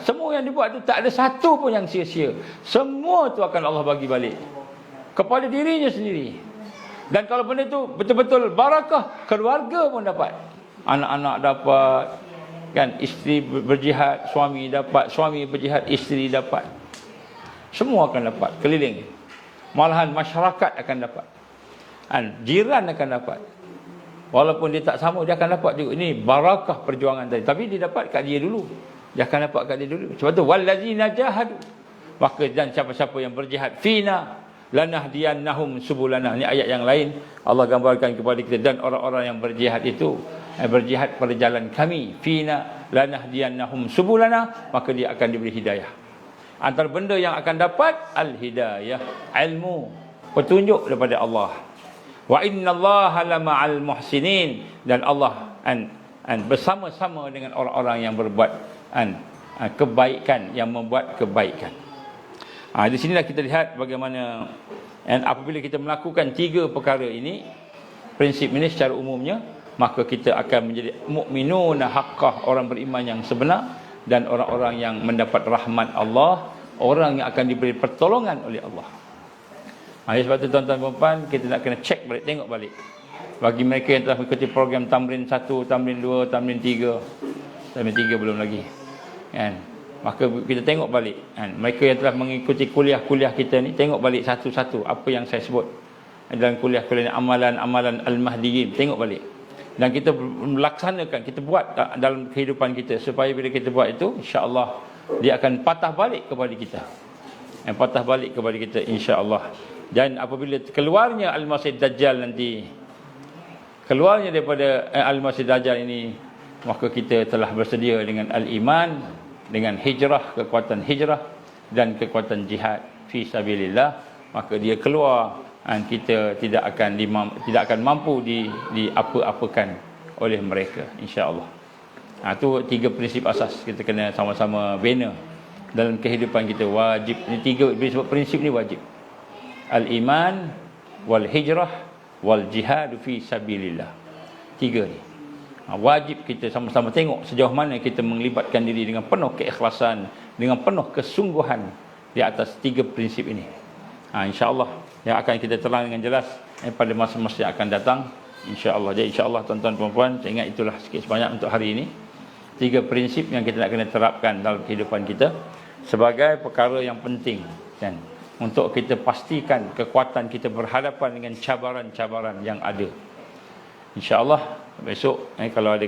Semua yang dibuat tu tak ada satu pun yang sia-sia. Semua tu akan Allah bagi balik kepada dirinya sendiri. Dan kalau benda tu betul-betul barakah, keluarga pun dapat. Anak-anak dapat, kan? Isteri berjihad, suami dapat. Suami berjihad, isteri dapat. Semua akan dapat, keliling. Malahan masyarakat akan dapat, jiran akan dapat. Walaupun dia tak sama, dia akan dapat juga. Ini barakah perjuangan tadi. Tapi dia dapat kat dia dulu. Dia akan dapat kat dia dulu. Sebab tu wallazina jahadu, maka dan siapa-siapa yang berjihad fina lanahdiyannahum subulana. Ini ayat yang lain Allah gambarkan kepada kita. Dan orang-orang yang berjihad itu berjihad pada jalan kami, fina lanahdiyannahum subulana, maka dia akan diberi hidayah. Antara benda yang akan dapat al-hidayah, ilmu, petunjuk daripada Allah. Wa innallaha lama'al muhsinin. Dan Allah bersama-sama dengan orang-orang yang berbuat kebaikan, yang membuat kebaikan. Di sinilah kita lihat bagaimana apabila kita melakukan tiga perkara ini, prinsip ini secara umumnya, maka kita akan menjadi mukminuna haqqah, orang beriman yang sebenar, dan orang-orang yang mendapat rahmat Allah, orang yang akan diberi pertolongan oleh Allah. Sebab tu tuan-tuan dan puan, kita nak kena cek balik, tengok balik. Bagi mereka yang telah mengikuti program Tamrin 1, Tamrin 2, Tamrin 3, Tamrin 3 belum lagi, kan? Maka kita tengok balik, kan? Mereka yang telah mengikuti kuliah-kuliah kita ni, tengok balik satu-satu apa yang saya sebut dalam kuliah-kuliah ni, amalan-amalan al-mahdiyin, tengok balik. Dan kita melaksanakan, kita buat dalam kehidupan kita, supaya bila kita buat itu, insya-Allah dia akan patah balik kepada kita. Patah balik kepada kita, insya-Allah. Dan apabila keluarnya Al-Masih Dajjal nanti, keluarnya daripada Al-Masih Dajjal ini, maka kita telah bersedia dengan al-iman, dengan hijrah, kekuatan hijrah, dan kekuatan jihad fi sabilillah. Maka dia keluar, dan kita tidak akan mampu diapa-apakan oleh mereka, insya-Allah. Itu tiga prinsip asas kita kena sama-sama bina dalam kehidupan kita. Wajib, ini tiga prinsip ni wajib. Al-iman, wal hijrah, wal jihad fi sabilillah. Tiga ni wajib kita sama-sama tengok sejauh mana kita melibatkan diri dengan penuh keikhlasan, dengan penuh kesungguhan di atas tiga prinsip ini. InsyaAllah yang akan kita terang dengan jelas pada masa-masa yang akan datang, insyaAllah. Jadi insyaAllah tuan-tuan dan puan, saya ingat itulah sikit sebanyak untuk hari ini. Tiga prinsip yang kita nak kena terapkan dalam kehidupan kita sebagai perkara yang penting, kan? untuk kita pastikan kekuatan kita berhadapan dengan cabaran-cabaran yang ada. InsyaAllah besok kalau ada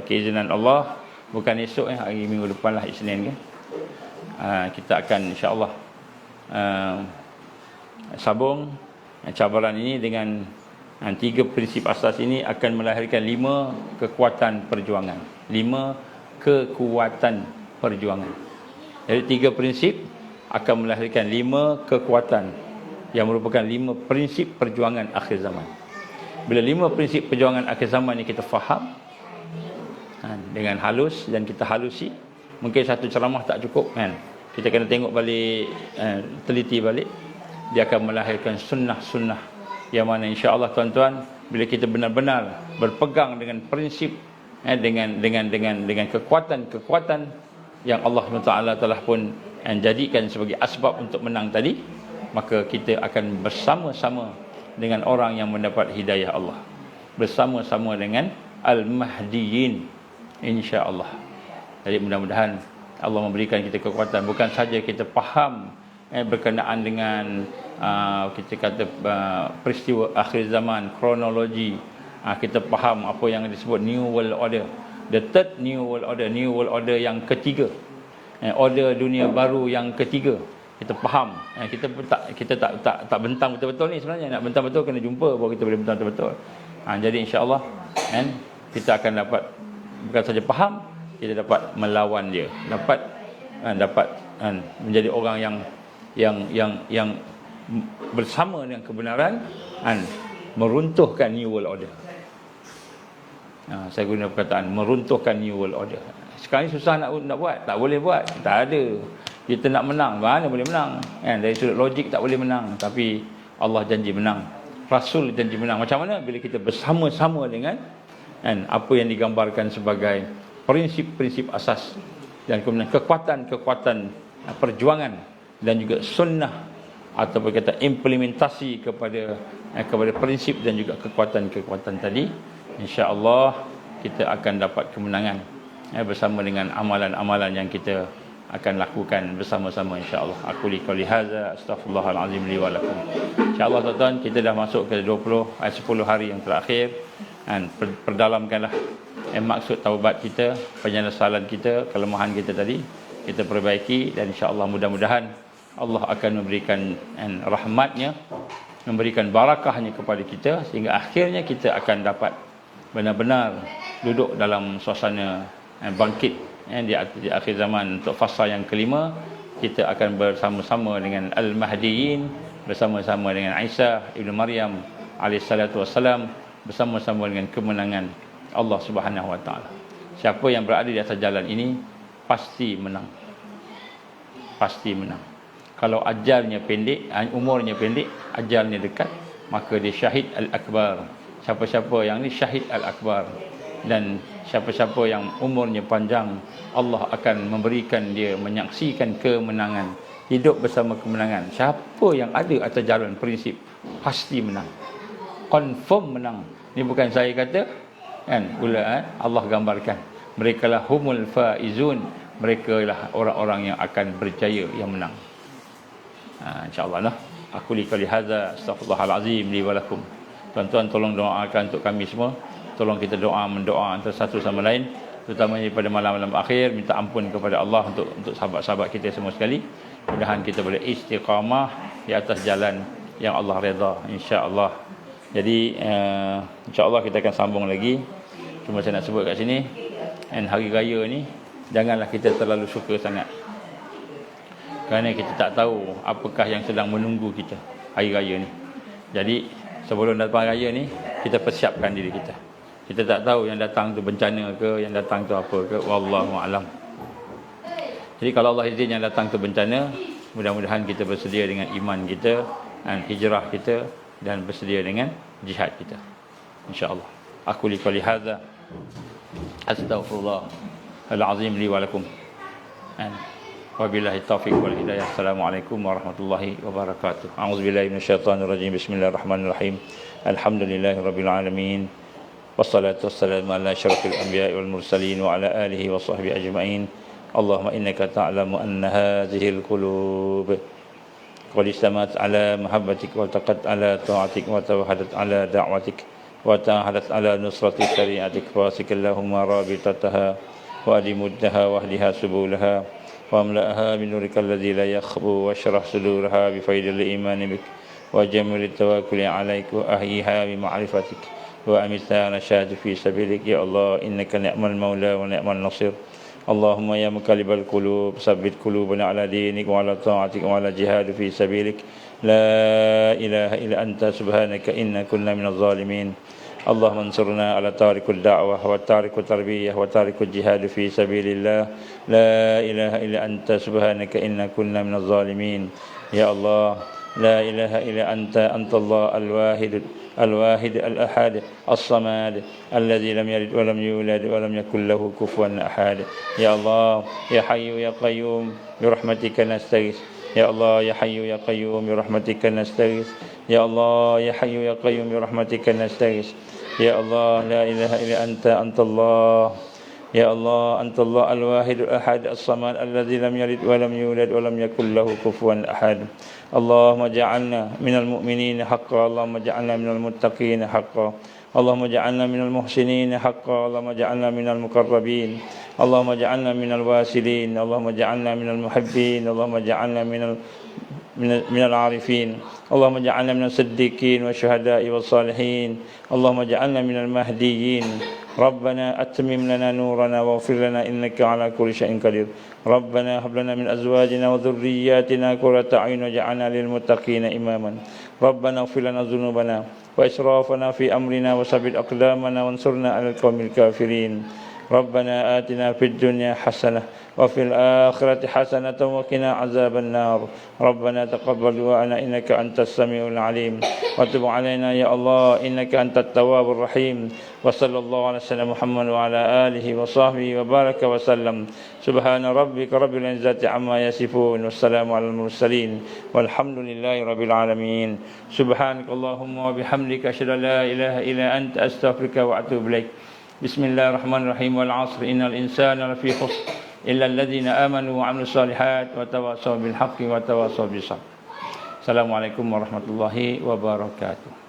keizinan Allah, bukan esok hari minggu depan lah, Isnin kan, kita akan insyaAllah sambung cabaran ini dengan 3 prinsip asas ini akan melahirkan 5 kekuatan perjuangan. 5 kekuatan perjuangan. Jadi 3 prinsip akan melahirkan 5 kekuatan yang merupakan 5 prinsip perjuangan akhir zaman. Bila 5 prinsip perjuangan akhir zaman ni kita faham dengan halus dan kita halusi, mungkin satu ceramah tak cukup kan. Kita kena tengok balik, teliti balik. Dia akan melahirkan sunnah-sunnah yang mana insya-Allah tuan-tuan, bila kita benar-benar berpegang dengan prinsip, dengan kekuatan-kekuatan yang Allah Taala telah pun jadikan sebagai asbab untuk menang tadi, maka kita akan bersama-sama dengan orang yang mendapat hidayah Allah, bersama-sama dengan al-mahdiyin insya-Allah. Jadi mudah-mudahan Allah memberikan kita kekuatan, bukan saja kita faham berkenaan dengan kita kata peristiwa akhir zaman, kronologi, kita faham apa yang disebut New World Order, the third New World Order, New World Order yang ketiga, order dunia baru yang ketiga. Kita faham, kita tak bentang betul-betul ni sebenarnya. Nak bentang betul kena jumpa baru kita boleh bentang betul-betul. Jadi insya-Allah kita akan dapat bukan saja faham, kita dapat melawan dia, dapat menjadi orang yang bersama dengan kebenaran, meruntuhkan New World Order. Saya guna perkataan meruntuhkan New World Order. Sekarang ni susah nak buat, tak boleh buat, tak ada. Kita nak menang, mana boleh menang kan? Dari sudut logik tak boleh menang, tapi Allah janji menang, Rasul janji menang. Macam mana? Bila kita bersama-sama dengan apa yang digambarkan sebagai prinsip-prinsip asas dan kemudian kekuatan-kekuatan perjuangan dan juga sunnah atau berkata implementasi kepada prinsip dan juga kekuatan-kekuatan tadi, insya-Allah kita akan dapat kemenangan bersama dengan amalan-amalan yang kita akan lakukan bersama-sama insya-Allah. Aku liqauli hadza astaghfirullahalazim li wa lakum. Insya-Allah tuan-tuan, kita dah masuk ke 10 hari yang terakhir, dan perdalamkanlah maksud taubat kita, penyesalan kita, kelemahan kita tadi kita perbaiki, dan insya-Allah mudah-mudahan Allah akan memberikan rahmatnya, memberikan barakahnya kepada kita, sehingga akhirnya kita akan dapat benar-benar duduk dalam suasana bangkit di akhir zaman. Untuk fasa yang kelima, kita akan bersama-sama dengan Al-Mahdiyin, bersama-sama dengan Isa Ibn Maryam alaihissalatu wassalam, bersama-sama dengan kemenangan Allah Subhanahu wa taala. Siapa yang berada di atas jalan ini pasti menang. Pasti menang. Kalau ajalnya pendek, umurnya pendek, ajalnya dekat, maka dia syahid al-akbar. Siapa-siapa yang ni syahid al-akbar, dan siapa-siapa yang umurnya panjang, Allah akan memberikan dia menyaksikan kemenangan, hidup bersama kemenangan. Siapa yang ada atas jalan prinsip pasti menang, confirm menang. Ini bukan saya kata kan, Allah gambarkan, merekalah humul faizun, merekalah orang-orang yang akan berjaya, yang menang. InsyaAllah lah. Aku liqauli hadza astaghfirullahalazim li wa lakum. Tuan-tuan tolong doakan untuk kami semua. Tolong kita mendoa antara satu sama lain, terutamanya pada malam-malam akhir, minta ampun kepada Allah untuk sahabat-sahabat kita semua sekali. Mudah-mudahan kita boleh istiqamah di atas jalan yang Allah redha, insya-Allah. Jadi insya-Allah kita akan sambung lagi. Cuma saya nak sebut kat sini, hari raya ni janganlah kita terlalu suka sangat, kerana kita tak tahu apakah yang sedang menunggu kita hari raya ni. Jadi sebelum datang raya ni, kita persiapkan diri kita. Kita tak tahu yang datang tu bencana ke, yang datang tu apa ke, wallahu a'lam. Jadi kalau Allah izin yang datang tu bencana, mudah-mudahan kita bersedia dengan iman kita dan hijrah kita, dan bersedia dengan jihad kita, insya-Allah. Aku liqauli hadza astaghfirullahal-azim li wa lakum. Wabillahi taufiq wal hidayah. Assalamualaikum warahmatullahi wabarakatuh. A'udzubillahi minasyaitonir rajim. Bismillahirrahmanirrahim. Alhamdulillahirabbil alamin. Wassalatu wassalamu ala asyrafil anbiya'i wal mursalin wa ala alihi wa sahbihi ajma'in. Allahumma innaka ta'lamu anna hadhil qulub قد استمعت على محبتك والتقت على طاعتك وتوحدت على دعوتك وتعهدت على نصرة شريعتك فاسك اللهم رابطتها وأدمدها واهدها سبولها واملأها بنورك الذي لا يخبو واشرح صدورها بفيض الإيمان بك وجمل التوكل عليك وأحييها بمعرفتك وأمتها نشاط في سبيلك يا الله إنك نعم المولى ونعم النصير اللهم يا مقلب القلوب ثبت قلوبنا على دينك وعلى طاعتك وعلى جهاد في سبيلك لا إله إلا أنت سبحانك إنا كنا من الظالمين اللهم انصرنا على تارك الدعوة وتارك التربية وتارك الجهاد في سبيل الله لا إله إلا أنت سبحانك إنا كنا من الظالمين يا الله لا إله إلا أنت الله الواحد الأحد الصمد الذي لم يلد ولم يولد ولم يكن له كفوا أحد يا الله يا حي يا قيوم برحمتك نستغيث يا الله يا حي يا قيوم برحمتك نستغيث يا الله يا حي يا قيوم برحمتك نستغيث يا الله لا إله إلا أنت الله يا الله أنت الله الواحد الأحد الصمد الذي لم يلد ولم يولد ولم يكن له كفوا أحد اللهم اجعلنا من المؤمنين حقا اللهم اجعلنا من المتقين حقا اللهم اجعلنا من المحسنين حقا اللهم اجعلنا من المقربين اللهم اجعلنا من الواسلين اللهم اجعلنا من المحبين اللهم اجعلنا من العارفين اللهم اجعلنا من الصديقين والشهداء والصالحين اللهم اجعلنا من المهديين ربنا أتمم لنا نورنا واغفر لنا إنك على كل شيء قدير ربنا هب لنا من أزواجنا وذرياتنا قرة أعين واجعلنا للمتقين إماما ربنا اغفر لنا ذنوبنا وإسرافنا في أمرنا وثبت أقدامنا وانصرنا على القوم الكافرين ربنا آتنا في الدنيا حسنة وفي الآخرة حسنة وقنا عذاب النار ربنا تقبل دعاءنا إنك أنت السميع العليم وتب علينا يا الله إنك أنت التواب الرحيم وصلى الله على سيدنا محمد وعلى آله وصحبه وبارك وسلم سبحان ربك رب العزة عما يصفون والسلام على المرسلين والحمد لله رب العالمين سبحانك اللهم وبحمدك أشهد أن لا إله إلا أنت أستغفرك وأتوب إليك بسم الله الرحمن الرحيم والعصر إن الإنسان لفي خسر إلا الذين آمنوا وعملوا الصالحات وتواصوا بالحق وتواصوا بالصبر. Assalamualaikum warahmatullahi wabarakatuh.